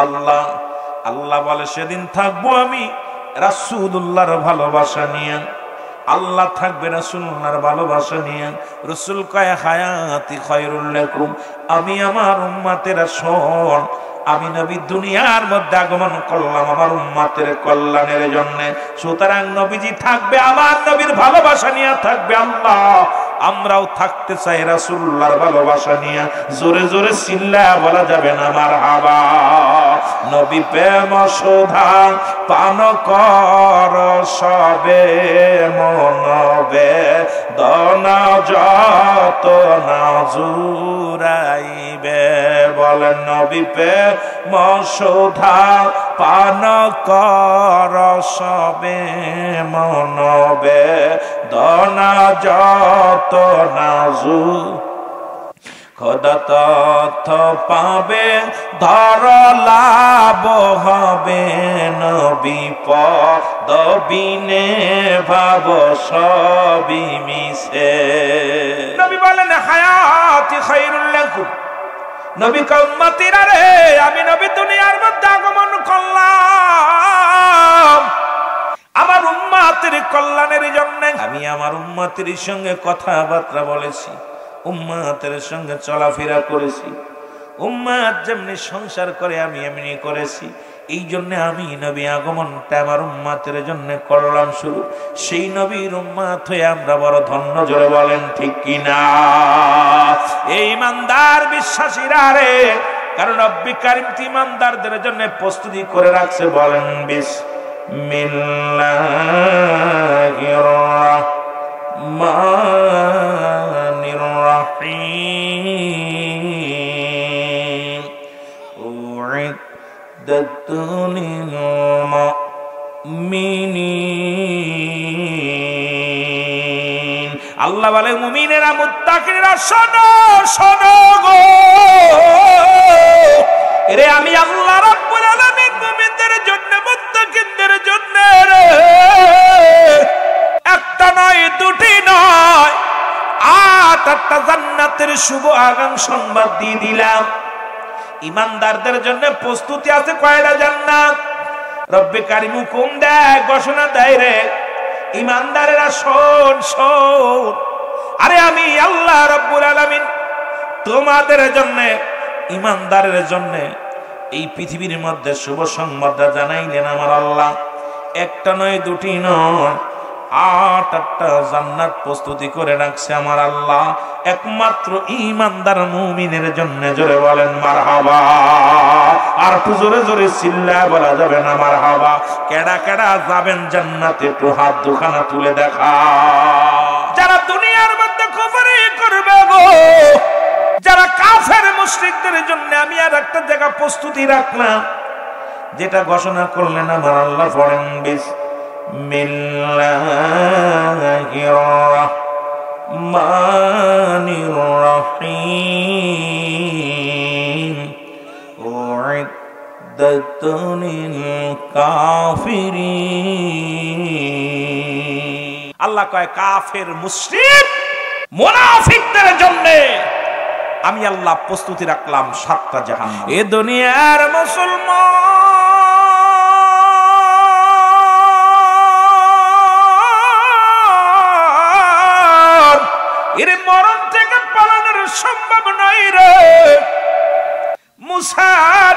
Speaker 1: আল্লাহ। আল্লাহ বলে, সেদিন থাকবো আমি রাসূলুল্লাহর ভালোবাসা নিয়ে। আল্লাহ থাকবে রাসূলুল্লাহর ভালোবাসা নিয়ে। রাসূল কয়, হায়াতি খায়রুল লাকুম, আমি আমার উম্মতেরা শোন, আমি নবী দুনিয়ার মধ্যে আগমন করলাম আমার উম্মতের কল্যাণের জন্য। সুতরাং নবীজি থাকবে আমার নবীর ভালোবাসা নিয়ে থাকবে আল্লাহ, আমরাও থাকতে চাই রাসূলুল্লাহর ভালোবাসা নিয়ে। জোরে জোরে চিল্লা বলা যাবে না মারহাবা। নবী প্রেম সুধা পান কর সবে মনবে, দনা যত না জুরাইবে। বল বলেন নবী মসুধা পান কর সবে মনবে দনা যত নাজু খোদা তথ্য পাবে ধর লাভ হবে নবী পদবিনে ভাব সবই মিশে। নবী বলেন হায়াতি খায়রুল লাকুম, নবী কা উম্মতিরা রে আমি নবী দুনিয়ার মধ্যে আগমন করলাম আমার উম্মতের কল্যাণের জন্য। আমি আমার উম্মতের সঙ্গে কথাবার্তা বলেছি, উম্মতের সঙ্গে চলাফেরা করেছি, উম্মত যেমনি সংসার করে আমি এমনি করেছি। এই জন্য আমি নবী আগমনটা আমার উম্মতের জন্য করলাম শুরু। সেই নবীর উম্মত হয়ে আমরা বড় ধন্য, জোরে বলেন ঠিক কিনা। এই ইমানদার বিশ্বাসীরা রে, কারণ রব্বি কারীম ইমানদারদের জন্য প্রস্তুতি করে রাখছে। বলেন বিসমিল্লাহির রাহমানির রাহিম উইদ্দাত লিল মুমিনিন। আল্লাহ বলে মুমিনেরা মুত্তাকিরা শোনো শোনো গো, এরে আমি আল্লাহ রাব্বুল আলামিন মুমিনদের জন্য মুত্তাকিনদের জন্য একটা নয় দুটি নয় 8টা জান্নাতের শুভ আগাম সংবাদ দিয়ে দিলাম। ইমানদারদের জন্য প্রস্তুতি আছে কয়টা জান্নাত? রব্বে কারীম হুকুম দেয়, ঘোষণা দেয় রে ইমানদারেরা শোন শোন, আরে আমি আল্লাহ রাব্বুল আলামিন তোমাদের জন্য ইমানদারের জন্য এই পৃথিবীর মধ্যে শুভ সংবাদটা জানাইলেন আমার আল্লাহ। একটা নয় দুটি নয় 8টা জান্নাত প্রস্তুতি করে রাখছে আমার আল্লাহ একমাত্র ইমানদার মুমিনের জন্য। জোরে বলেন মারহাবা। আর একটু জোরে জোরে চিল্লায় বলা যাবে না মারহাবা? কেডা কেডা যাবেন জান্নাতে একটু হাত দুখানা তুলে দেখা। যারা দুনিয়ার মধ্যে কুফরি করবে গো, যারা কাফের মুশরিকদের জন্য আমি আর একটা জায়গা প্রস্তুতি রাখলাম, যেটা ঘোষণা করলেন আমার আল্লাহ। পড়েন বিসমিল্লাহির রাহমানির রাহিম উইদ্দাত লিল কাফিরিন। আল্লাহ কয় কাফের মুশরিক মুনাফিকদের জন্য আমি আল্লাহ প্রস্তুতি রাখলাম 7টা জাহান্নাম। এ দুনিয়ার মুসলমান এর মরণ থেকে পালানোর সম্ভব নয় রে। মুসা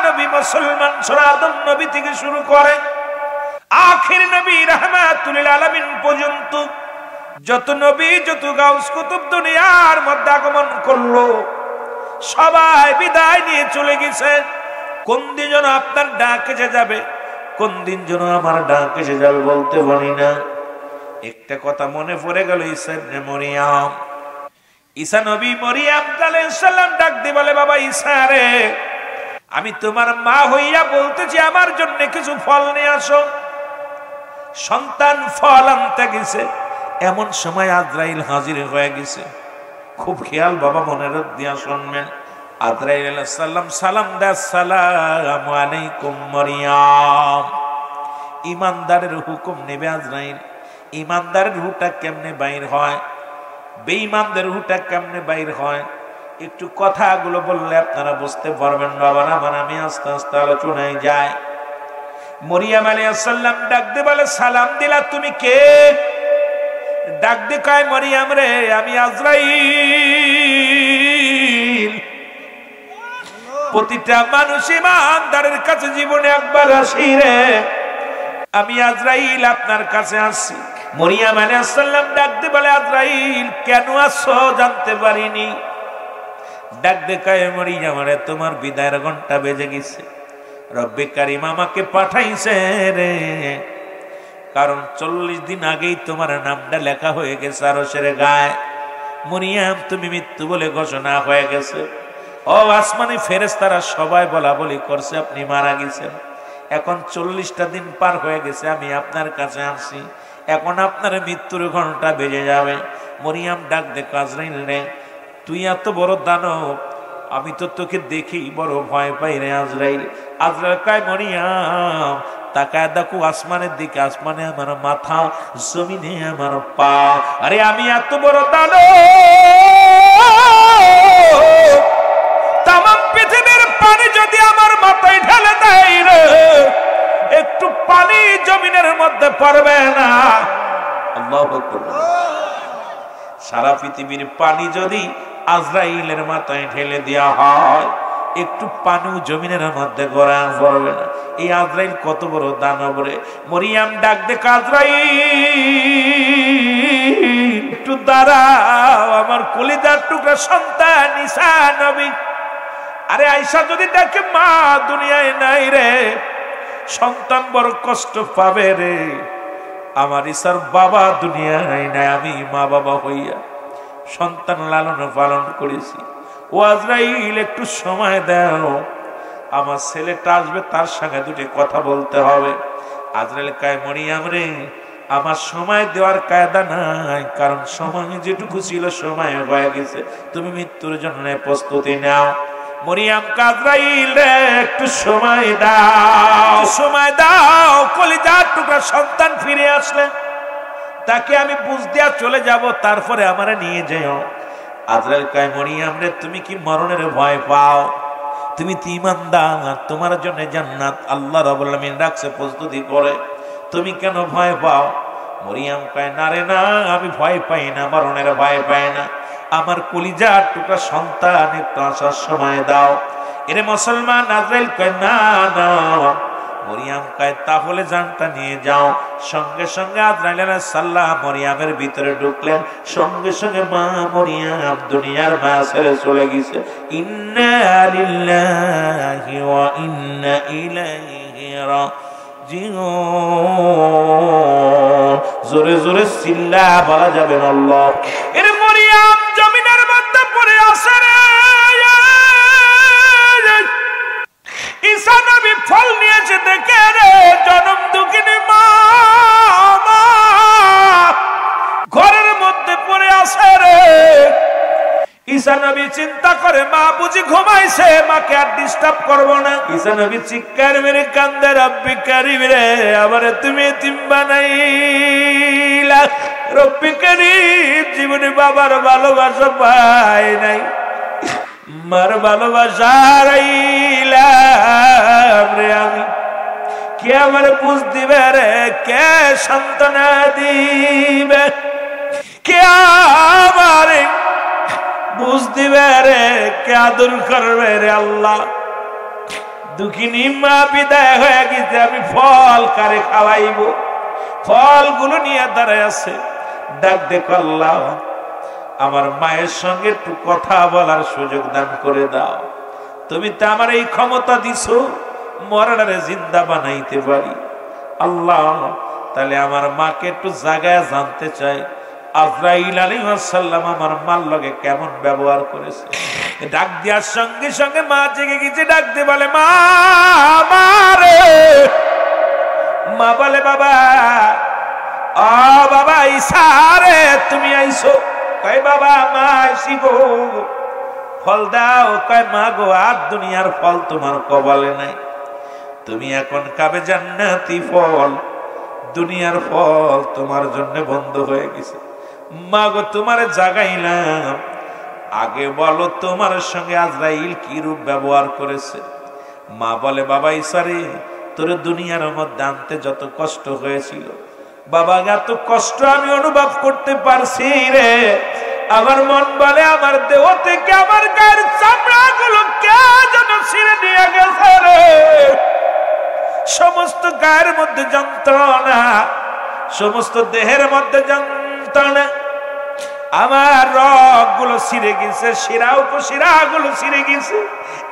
Speaker 1: নবী মুসলমান সূরা আদম নবী থেকে শুরু করে আখির নবী রাহমাতুল লিল আলামিন পর্যন্ত যত নবী যত গাউস কুতুব দুনিয়ার মধ্যে আগমন করলো সবাই বিদায় নিয়ে চলে গেছে। কোন দিন যেন আপনার ডাক এসে যাবে, কোন দিন যেন আমার ডাক এসে যাবে বলতে পারি না। একটা কথা মনে পড়ে গেল, ঈসা ইবনে মরিয়ম, ঈসা নবী মরিয়ম আলাইহিস সালাম ডাক দিয়ে বলে, বাবা ঈসা রে, আমি তোমার মা হইয়া বলতেছি আমার জন্য কিছু ফল নিয়ে আসো। সন্তান ফল আনতে গেছে, এমন সময় আজরাইল হাজির হয়ে গেছে। খুব খেয়াল বাবা মনে দিয়া শুনবেন। আজরাইল আলাইহিস সালাম সালাম দেয়, আসসালামু আলাইকুম মরিয়ম। ইমানদারের হুকুম নেবে আজরাইল। ইমানদারের রুহটা কেমনে বাইর হয়, বেঈমানদের রুহটা কেমনে বাইর হয়, একটু কথাগুলো বললে আপনারা বুঝতে পারবেন বাবারা আমার। আমি আস্তে আস্তে আলোচনায় যাই। মরিয়ম আলাইহিস সালাম ডাক দিয়ে বলে, সালাম দিলা, তুমি কে? ডাক দিয়ে কয়, মরিয়ম রে, আমি আজরাইল। প্রতিটা মানুষ ইমানদারের কাছে জীবনে একবার আসি রে, আমি আজরাইল আপনার কাছে আসছি। মরিয়ম আলাইহিস সালাম ডাক দিয়ে বলে, আজরাইল কেন আসছো জানতে পারিনি। ডাক দিয়ে কয়, মরিয়ম রে, তোমার বিদায়ের ঘন্টা বেজে গেছে। রব্বে কারীম আমাকে পাঠাইছে রে, কারণ 40 দিন আগেই তোমার নামটা লেখা হয়ে গেছে আরশের গায়ে। মরিয়ম তুমি মৃত্যু বলে ঘোষণা হয়ে গেছে। ও আসমানি ফেরেশতারা সবাই বলা বলি করছে আপনি মারা গেছেন, এখন 40টা দিন পার হয়ে গেছে, আমি আপনার কাছে আসছি, এখন আপনার মৃত্যুর ঘন্টা বেজে যাবে। মরিয়াম ডাক দে আজরাইল রে, তুই এত বড় দানব, আমি তো তোকে দেখি বড় ভয় পাই রে আজরাইল। আজরাইল কয় মরিয়াম তাকায় দেখো আসমানের দিকে, আসমানে আমার মাথা, জমিনে আমার পা। আরে আমি এত বড় দানব, তামাম পৃথিবীর পানি যদি আমার মাথায় ঢেলে দেয় রে, একটু পানি জমিনের মধ্যে পড়বে না। আল্লাহু আকবার। সারা পৃথিবীর পানি যদি আজরাইলের মাথায় ঢেলে দেওয়া হয়, একটু পানি জমিনের মধ্যে গড়া পড়বে না। এই আজরাইল কত বড় দানব রে। মরিয়াম ডাক দে আজরাইল একটু দাঁড়াও, আমার কলিজার টুকরা সন্তান ঈসা নবী। আরে আয়েশা যদি দেখে মা দুনিয়ায় নাই রে, সন্তান বড় কষ্ট পাবে রে। আমার ঈসার বাবা দুনিয়ায় নাই, আমি মা বাবা হইয়া সন্তান লালন পালন করেছি। ও আজরাইল একটু সময় দাও, আমার ছেলেটা আসবে, তার সঙ্গে দুটি কথা বলতে হবে। আজরাইল কয় মরিয়াম রে, আমার সময় দেওয়ার কায়দা নাই, কারণ সময় যেটুকু ছিল সময় হয়ে গেছে, তুমি মৃত্যুর জন্য প্রস্তুতি নাও। মরিয়াম আজরাইল রে একটু সময় দাও, সময় দাও। কলিজার টুকরা সন্তান ফিরে আসলে তাকে আমি বুঝ দিয়া চলে যাব, তারপরে আমারে নিয়ে যেও। আজরাইল কয় মরিয়াম রে, তুমি কি মরণের ভয় পাও? তুমি তো ঈমানদার, তোমার জন্য জান্নাত আল্লাহ রাব্বুল আলামিন রাখছে প্রস্তুতি করে, তুমি কেন ভয় পাও? মরিয়াম কয় না রে না, আমি ভয় পাই না, মরণের ভয় পাই না, আমার কলিজার টুকরা সন্তান একটু আসার সময় দাও। এরে মুসলমান, আজরাইল কয় না না। মরিয়াম কয় তাহলে জানটা নিয়ে যাও। সঙ্গে সঙ্গে আজরাইল আলাইহিস সালাম মরিয়ামের ভিতরে ঢুকলেন, সঙ্গে সঙ্গে মা মরিয়াম দুনিয়ার মা ছেড়ে চলে গেছে। ইন্না লিল্লাহি ওয়া ইন্না ইলাইহি রাজিউন। জোরে জোরে চিল্লা বলা যাবে না আল্লাহ। এরে মরিয়াম জমিনের মধ্যে পড়ে আছে রে। ঈসা নবী ফল নিয়েছে দেখে রে, জনম দুঃখিনী মা ঘরের মধ্যে পড়ে আছে রে। ঈসা নবী চিন্তা করে মা বুঝি ঘুমাইছে, মাকে আর ডিস্টার্ব করবো না। ঈসা নবী চিৎকার মেরে কান্দে, রব্বি কারিম রে, আমারে তুমি এতিম বানাইলা। রব্বি কারিম, জীবনে বাবার ভালোবাসা পাই নাই, মার ভালোবাসা হারাইলাম রে আমি। কে আমার বুঝ দিবে রে, কে সান্ত্বনা দিবে, কে আমারে বুঝ দিবে রে, কে আদর করবে রে আল্লাহ। দুঃখিনী মা বিদায় হয়ে গেছে, আমি ফল কারে খাওয়াইব? ফলগুলো নিয়ে দাঁড়ায় আছে। ডাক দেখো আল্লাহ, আমার মায়ের সঙ্গে একটু কথা বলার সুযোগ দান করে দাও। তুমি তো আমার এই ক্ষমতা দিছো, মরণারে জিন্দা বানাইতে পারি। আল্লাহ, তাহলে আমার মাকে একটু জায়গায় জানতে চাই, আজরাইল আলাইহিস সালাম আমার মার লগে কেমন ব্যবহার করেছে। ডাক দেওয়ার সঙ্গে সঙ্গে মা জেগে গেছে, ডাক দিয়ে বলে মা, মারে। মা বলে বাবা, ও বাবা ঈসা রে, তুমি আইছো? কয় বাবা মা আইছি গো, ফল দাও। কয় মা গো, আর দুনিয়ার ফল তোমার কপালে নাই, তুমি এখন খাবে জান্নাতি ফল, দুনিয়ার ফল তোমার জন্য বন্ধ হয়ে গেছে। মা গো, তোমারে জাগাইলাম, আগে বলো তোমার সঙ্গে আজরাইল কি রূপ ব্যবহার করেছে। মা বলে বাবা ঈসা রে, তোর দুনিয়ার মধ্যে আনতে যত কষ্ট হয়েছিল বাবা, এত কষ্ট আমি অনুভব করতে পারছি রে। আমার মন বলে আমার দেহ থেকে আমার গায়ের চামড়া গুলো কে যেন ছিঁড়ে নিয়ে গেছে রে। সমস্ত গায়ের মধ্যে যন্ত্রণা, সমস্ত দেহের মধ্যে যন্ত্রণা, আমার রগ গুলো ছিঁড়ে গেছে, শিরা উপশিরা গুলো ছিঁড়ে গেছে,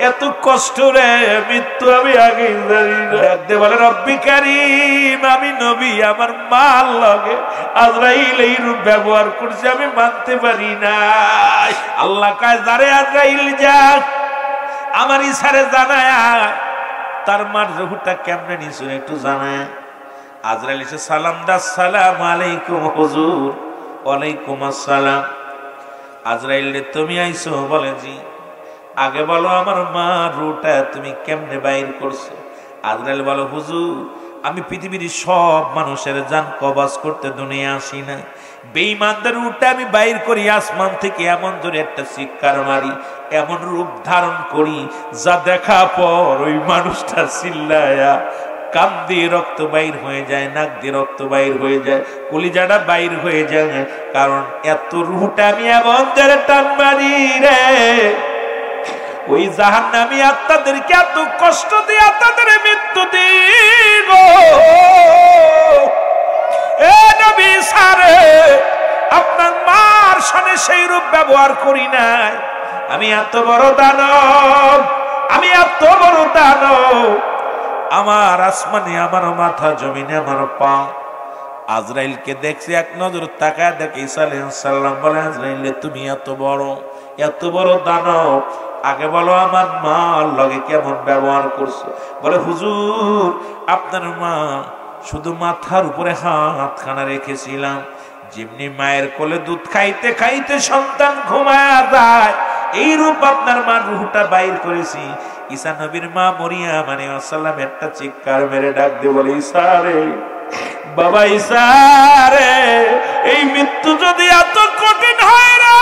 Speaker 1: এত কষ্ট রে, মৃত্যু আমি আগে জানি। বলে রব্বি কারিম, আমি নবী, আমার মার লগে আজরাইল এই রূপ ব্যবহার করছে, আমি মানতে পারি না। আল্লাহ কয় যারে আজরাইল যা, আমার ইসারে জানায় তার মার রুহটা কেমনে নিছো একটু জানায়। আজরাইল এসে সালাম দা, আসসালামু আলাইকুম হুজুর। ওয়ালাইকুম আসসালাম। আজরাইল রে তুমি আইছো? বলে জি। আগে বলো আমার মা রুহটা তুমি কেমনে বাইর করছো? আজরাইল বলো হুজুর আমি পৃথিবীর সব মানুষের জান কবজ করতে দুনিয়া আসি না, বেঈমানদের রূপটা আমি বাইর করি আসমান থেকে, এমন জোরে একটা চিৎকার মারি, এমন রূপ ধারণ করি যা দেখা পর ওই মানুষটা চিল্লায়া কান দিয়ে রক্ত বাইর হয়ে যায়, নাক দিয়ে রক্ত বাইর হয়ে যায়, কলিজাটা বাইর হয়ে যায়, কারণ এত রূপটা আমি এমন জোরে টান মারি রে ওই জাহান্নামী আত্মাদেরকে এত কষ্ট দিয়ে তাদের মৃত্যু দিব। এ নবী সারে আপনার মার সামনে সেই রূপ ব্যবহার করি নাই। আমি এত বড় দানব, আমি এত বড় দানব, আমার আসমানে আমার মাথা, জমিনে আমার পা। আজরাইলকে দেখছি এক নজর তাকায় দেখে ঈসা আলাইহিস সালাম বলে আজরাইল তুমি এত বড় দানব, আগে বলো আমার মা লগে কেমন ব্যবহার করছো? বলে হুজুর আপনার মা শুধু মাথার উপরে হাতখানা রেখেছিলাম, যেমনি মায়ের কোলে দুধ খাইতে খাইতে সন্তান ঘুমায়া যায় এই রূপ আপনার মার রূহটা বাইর করেছি। ঈসা নবীর মা মরিয়ম আলাইহিস সালাম একটা চিৎকার মেরে ডাক দিয়ে বলে ঈসা রে, বাবা ঈসা রে, এই মৃত্যু যদি এত কঠিন হয় রে,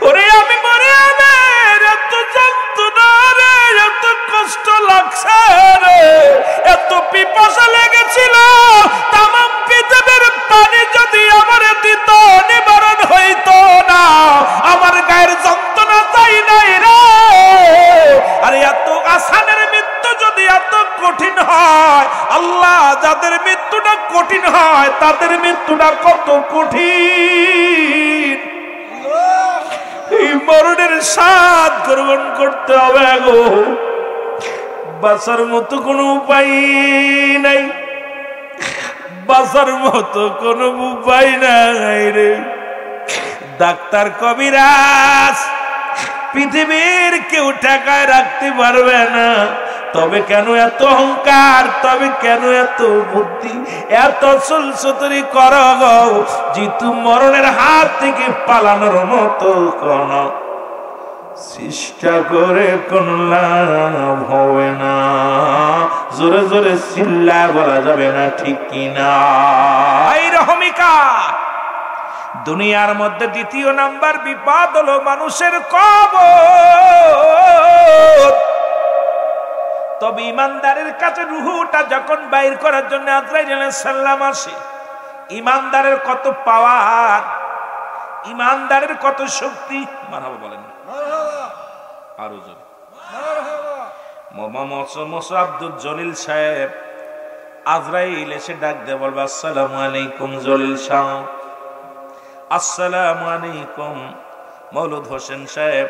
Speaker 1: ওরে আমি মরিয়মের এত যন্ত্রণা রে, এত কষ্ট লাগছে রে, এত পিপাসা লেগেছিল, তামাম পৃথিবীর পানি যদি আমার দিত নিবারণ হইতো না, আমার গায়ের যন্ত্রণা চাই নাই রে। আর এত আসানের মৃত্যু যদি এত কঠিন হয়, আল্লাহ যাদের মৃত্যুটা কঠিন হয় তাদের মৃত্যুটা কত কঠিন, এই মরণের স্বাদ গ্রহণ করতে হবে গো। বাঁচার মতো কোনো উপায় নাই, বাঁচার মতো কোনো উপায় নাই রে। ডাক্তার কবিরাজ পৃথিবীর কেউ টাকায় রাখতে পারবে না, তবে কেন এত অহংকার, তবে কেন এত বুদ্ধি, এত চুলচুতুরি করো গো, জিতু মরণের হাত থেকে পালানোর মতো কোন চেষ্টা করে কোন লাভ হবে না। জোরে জোরে চিল্লা বলা যাবে না, ঠিক কিনা? এই রহমিকা দুনিয়ার মধ্যে দ্বিতীয় নাম্বার বিপদ হলো মানুষের কবর। তবে ইমানদারের কাছে রুহুটা যখন বাইর করার জন্য আজরাইল আলাইহিস সালাম আসে, ইমানদারের কত পাওয়ার, ইমানদারের কত শক্তি, মারহাবা বলেন আরো জোরে মারহাবা। আব্দুল জলিল সাহেব আজরাইল এসে ডাক দিয়ে বলবে আসসালামু আলাইকুম জলিল সাহেব, আসসালামু আলাইকুম মৌলুদ হোসেন সাহেব,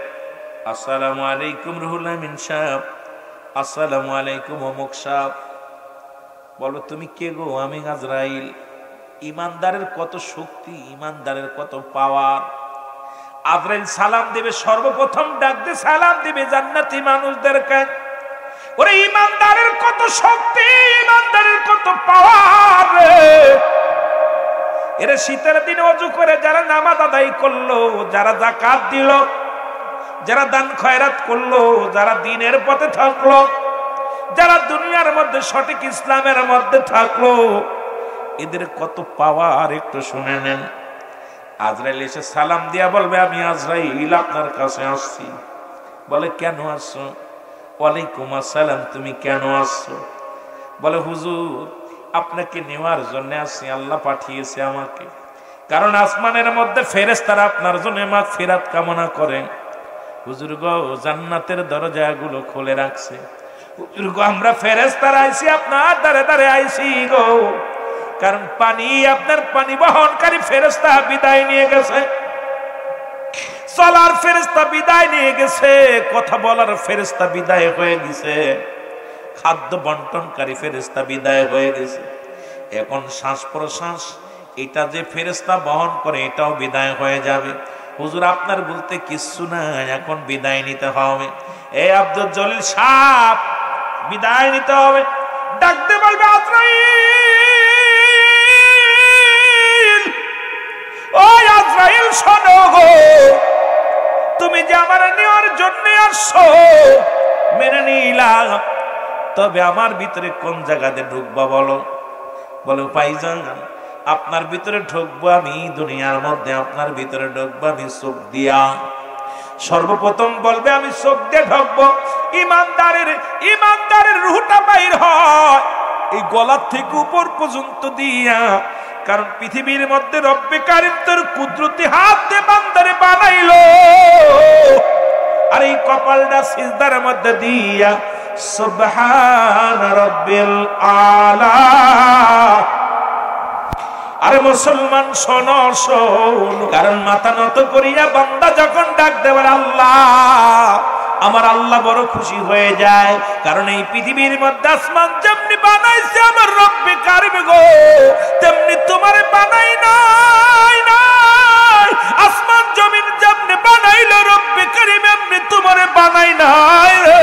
Speaker 1: আসসালামু আলাইকুম রুহুল আমিন সাহেব, আসসালামু আলাইকুম অমুক সাহেব। বলো তুমি কে গো? আমি আজরাইল। ইমানদারের কত শক্তি, ইমানদারের কত পাওয়ার। আজরাইল সালাম দিবে, সর্বপ্রথম ডাক দিয়ে সালাম দিবে জান্নাতি মানুষদেরকে। ওরে ইমানদারের কত শক্তি, ইমানদারের কত পাওয়ার। এরা শীতের দিনে ওযু করে যারা নামাজ আদায় করলো, যারা যাকাত দিল, যারা দান খয়রাত করলো, যারা দ্বীনের পথে থাকলো, যারা দুনিয়ার মধ্যে সঠিক ইসলামের মধ্যে থাকলো, এদের কত পাওয়ার একটু শুনে নেন। আজরাইল এসে সালাম দিয়া বলবে আমি আজরাইল আপনার কাছে আসছি। বলে কেন আসছো? ওয়ালাইকুম আসসালাম, তুমি কেন আসছো? বলে হুজুর আপনাকে নেওয়ার জন্য আসছি, আল্লাহ পাঠিয়েছে আমাকে, কারণ আসমানের মধ্যে ফেরেশতারা আপনার জন্য মাগফিরাত কামনা করেন। হুজুর গো জান্নাতের দরজাগুলো খুলে রাখছে। হুজুর গো আমরা ফেরেশতারা আইছি, আপনার দ্বারে দ্বারে আইছি গো, কারণ পানি আপনার পানি বহনকারী ফেরেশতা বিদায় নিয়ে গেছে, চলার ফেরেশতা বিদায় নিয়ে গেছে, কথা বলার ফেরেশতা বিদায় হয়ে গেছে, খাদ্য বন্টনকারী ফেরেশতা বিদায় হয়ে গেছে। এখন শ্বাস প্রশ্বাস এটা যে ফেরেশতা বহন করে এটাও বিদায় হয়ে যাবে। হুজুর আপনার বলতে কিচ্ছু নাই, এখন বিদায় নিতে হবে। এই আব্দুল জলিল সাহেব বিদায় নিতে হবে। ডাকতে বলবে আজরাইল, ওই আজরাইল শোনো গো, তুমি যে আমার নেওয়ার জন্য আসছো মেনে নিলাম, তবে আমার ভিতরে কোন জায়গাতে ঢুকবা বলো? বলো ভাইজান আপনার ভিতরে ঢুকবো আমি দুনিয়ার মধ্যে, আপনার ভিতরে ঢুকবো আমি চোখ দিয়া। সর্বপ্রথম বলবে আমি চোখ দিয়ে ঢুকবো। ইমানদারের রুহটা বাইর হয় এই গলার থেকে উপর পর্যন্ত দিয়া, কারণ পৃথিবীর মধ্যে রব্বে কারিম তোর কুদরতি হাত দিয়ে বান্দারে বানাইলো, আর এই কপালটা সিজদার মধ্যে দিয়া সুবহান রাব্বিল আলা। আরে মুসলমান শোনো শোনো, কারণ মাথা নত করিয়া বান্দা যখন ডাক দেবে আল্লাহ, আমার আল্লাহ বড় খুশি হয়ে যায়। কারণ এই পৃথিবীর মধ্যে আসমান যেমনি বানাইছে আমার রব্বে কারিম গো, তেমনি তোমারে বানাই নাই। আসমান জমিন যেমনি বানাইলো রব্বে কারিম এমনি তোমারে বানাই নাই রে।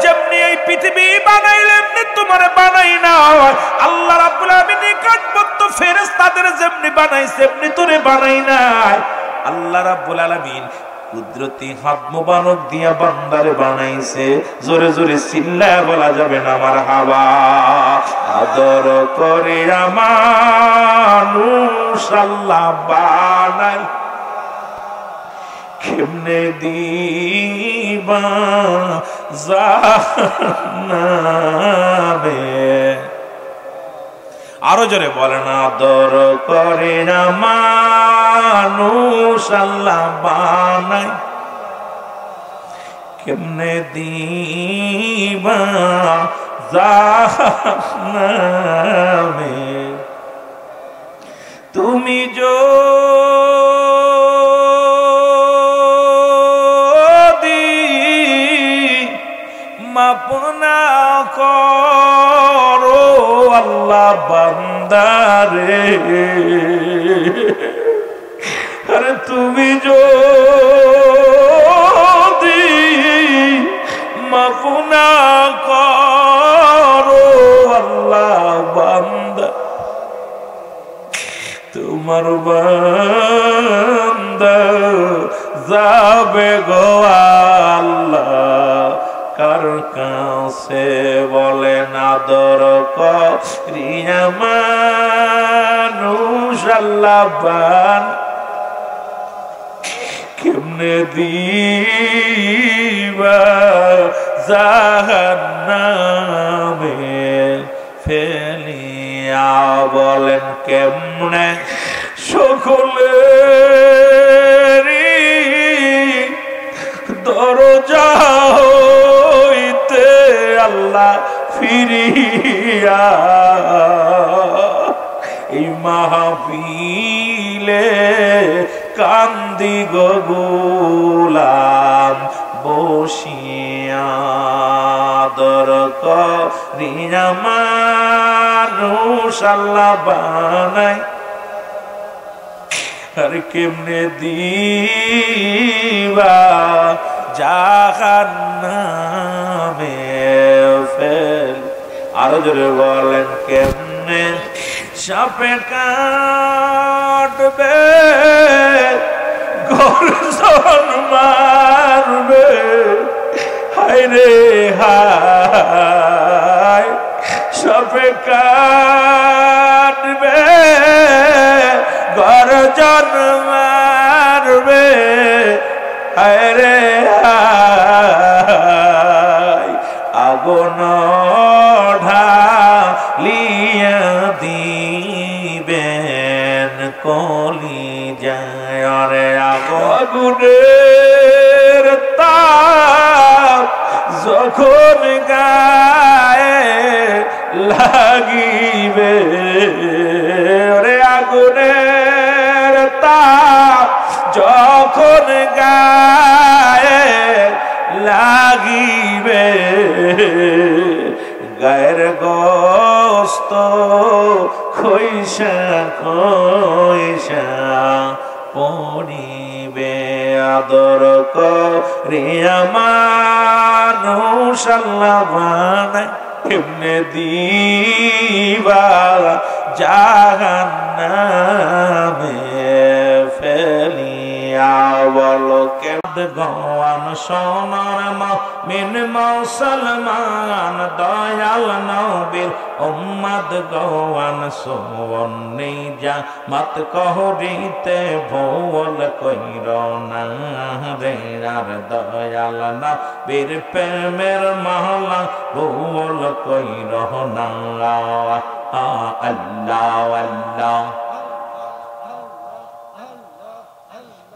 Speaker 1: যেমনি এই পৃথিবী বানাইলে এমনি তোমারে বানাই নাই। আল্লাহ রাব্বুল আলামিন নিকটবর্তী ফেরেশতাদের যেমনি বানাইছে এমনি তোরে বানাই নাই। আল্লাহ রাব্বুল আলামিন কুদরতি হাত মোবারক দিয়া বান্দারে বানাইছে। জোরে জোরে চিল্লায়া বলা যাবে না মারহাবা। আদর করে মানুষ আল্লাহ বানাই, কেমনে দিবা জাহান্নামে। আরো জোরে বলেন আদর করে না মানুষ আল্লাহ বানাই, কেমনে দিবা জাহান্নামে। তুমি যদি মাপ না করো আল্লাহ বান্দারে, আরে তুমি যদি মাপ না করো আল্লাহ বান্দা, তোমার বান্দা যাবে গো আল্লাহ কার কাছে। বলেন আদর করিয়া মানুষ আল্লাহ বান, কেমনে দিবা জাহান্নামে ফেলিয়া। বলেন কেমনে সকলেরই দরজা হইতে আল্লাহ ফিরিয়া এই মাহফিলে কান্দি গো গোলাম বসিয়া। আদর করিয়া মানুষ আল্লাহ বানাই, আর কেমনে দিবা জাহান্নামে ফেল। আরো জোরে বলেন কেমনে সাপে কাটবে গর্জন মারবে, হায় রে হায় সাপে কাটবে গর্জন মারবে, হায় রে হায় আগুন ঢালিয়া দিবেন কলি যায়। আরে আগুনের তাপ যখন গায়ে লাগিবে, রে আগুনের তাপ যখন গায়ে লাগিবে, গায়ের গোস্ত খইসা খইসা পড়িব। বেআদর করে মানুষ আল্লাহ বানায় কেমনে দিবা জাহান্নামে ফেলিয়া বলো কেমন গওয়ান সোনার মুমিন মুসলমান দয়াল নবীর উম্মত গওয়ান সোনে যা মত কহরিতে ভুল কইর না রে আর দয়াল নবীর প্রেমের মহলা ভুল কইর না আল্লাহ আল্লাহ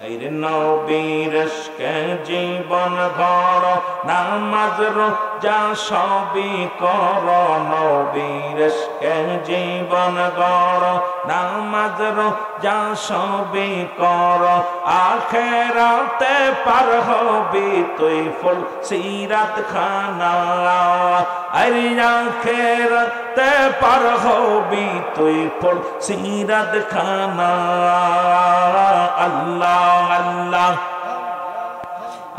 Speaker 1: এর নবীর ইশকে জীবন গড় নামাজ রোজা সবই কর নবীর ইশকে জীবন গড় নামাজ রোজা সবই কর আখিরাতে পার হবি তুই ফুল সিরাত খানা আরে আখিরাতে পার হবি তুই ফুল সিরাত খানা আল্লাহ আল্লাহ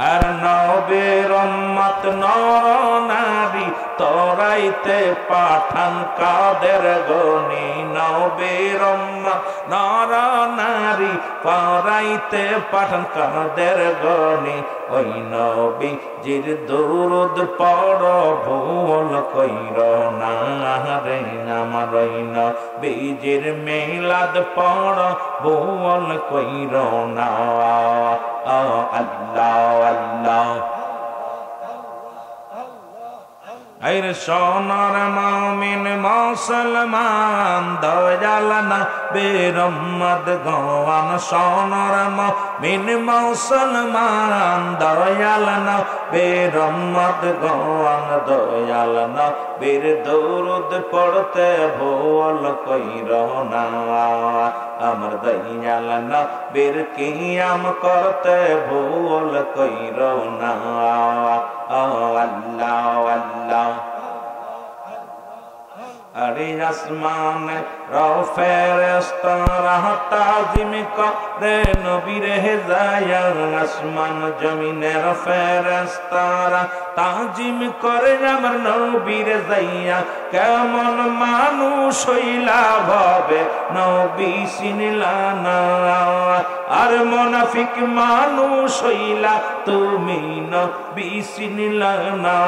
Speaker 1: আর নবীর উম্মত নর নারী তোরাইতে পাঠান কাদের গনি নবীর উম্মত নর নারী তোরাইতে পাঠান কাদের গনি ওই নবী জির দুরুদ পড় ভুল কইর না রে আমার ওই নবী জির মিলাদ পড় ভুল কইর না আল্লাহ আল্লাহ আইরে সোনার মুমিন মুসলমান দয়াল নবীর উম্মত গওয়ান সোনার মুমিন মুসলমান দয়াল নবীর উম্মত গওয়ান দয়াল নবীর দরুদ পড়তে ভুল কইর না আমার দয়াল নবীর কিয়াম করতে ভুল কইর না আল্লাহ আল্লাহ আরে আসমান ফেরেশতারা তাজিম করে নবীর হেদায়া আসমান জমিনের ফেরেশতারা তাজিম করে আমার নবীর যাইয়া কেমন মানুষ হইলা ভাবে নবী চিনলা না আর মুনাফিক মানুষ হইলা তুমি নবী চিনলা না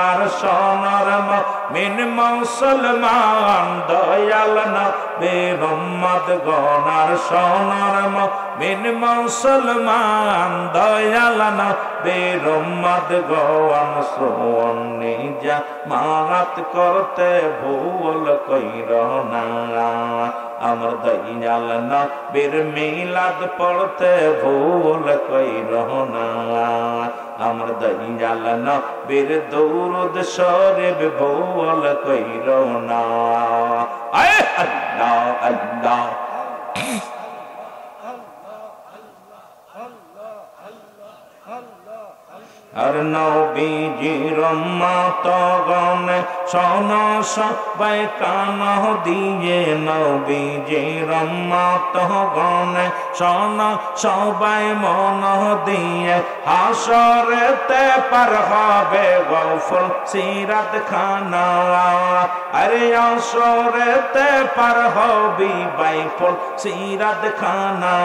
Speaker 1: আর সোনার মুমিন মুসলমান দয়াল নবীর উম্মত গনার সোনার মুমিন মুসলমান দয়াল নবীর উম্মত গওয়ান সোনে যা মারাত করতে ভুল কইর না আমার দয়াল নবীর মিলাদ পড়তে ভুল কইর না আমার দয়াল নবীর দরুদ শরীফ ভুল কইর না আল্লাহ আল্লাহ আর নবীজির উম্মত গণ শোনো সবাই কান দিয়ে নবীজির উম্মত গণ শোনো সবাই মন দিয়ে হাসরেতে পার হবে গফুল সিরাত খানা আরে হাসরেতে পার হবি বাইফুল সিরাত খানা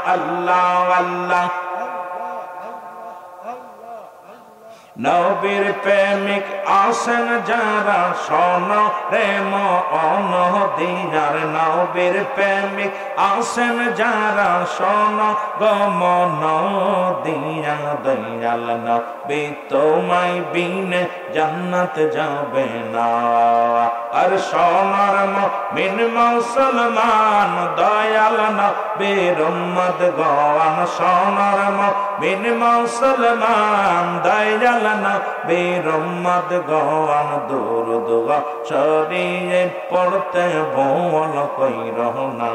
Speaker 1: আল্লাহ আল্লাহ নবীর প্রেমিক আসেন যারা শোন রে মন দিয়ার নবীর প্রেমিক আসেন যারা শোন গমন দিয়া দয়াল নবী তোমায় বিনে জান্নাত যাবে না আর সোনার মুমিন মুসলমান দয়াল নবীর উম্মত গওয়ান সোনার মুমিন মুসলমান দয়াল নবীর উম্মত গওয়ান দরুদ শরীফ পড়তে ভুল কইর না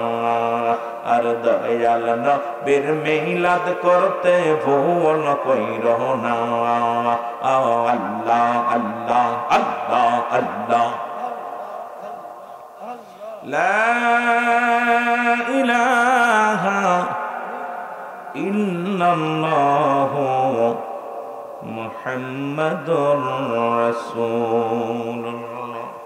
Speaker 1: আর দয়াল নবীর মিলাদ করতে ভুল কইর না আল্লাহ আল্লাহ আল্লাহ আল্লাহ লা ইলাহা ইল্লাল্লাহু মুহাম্মাদুর রাসূলুল্লাহ।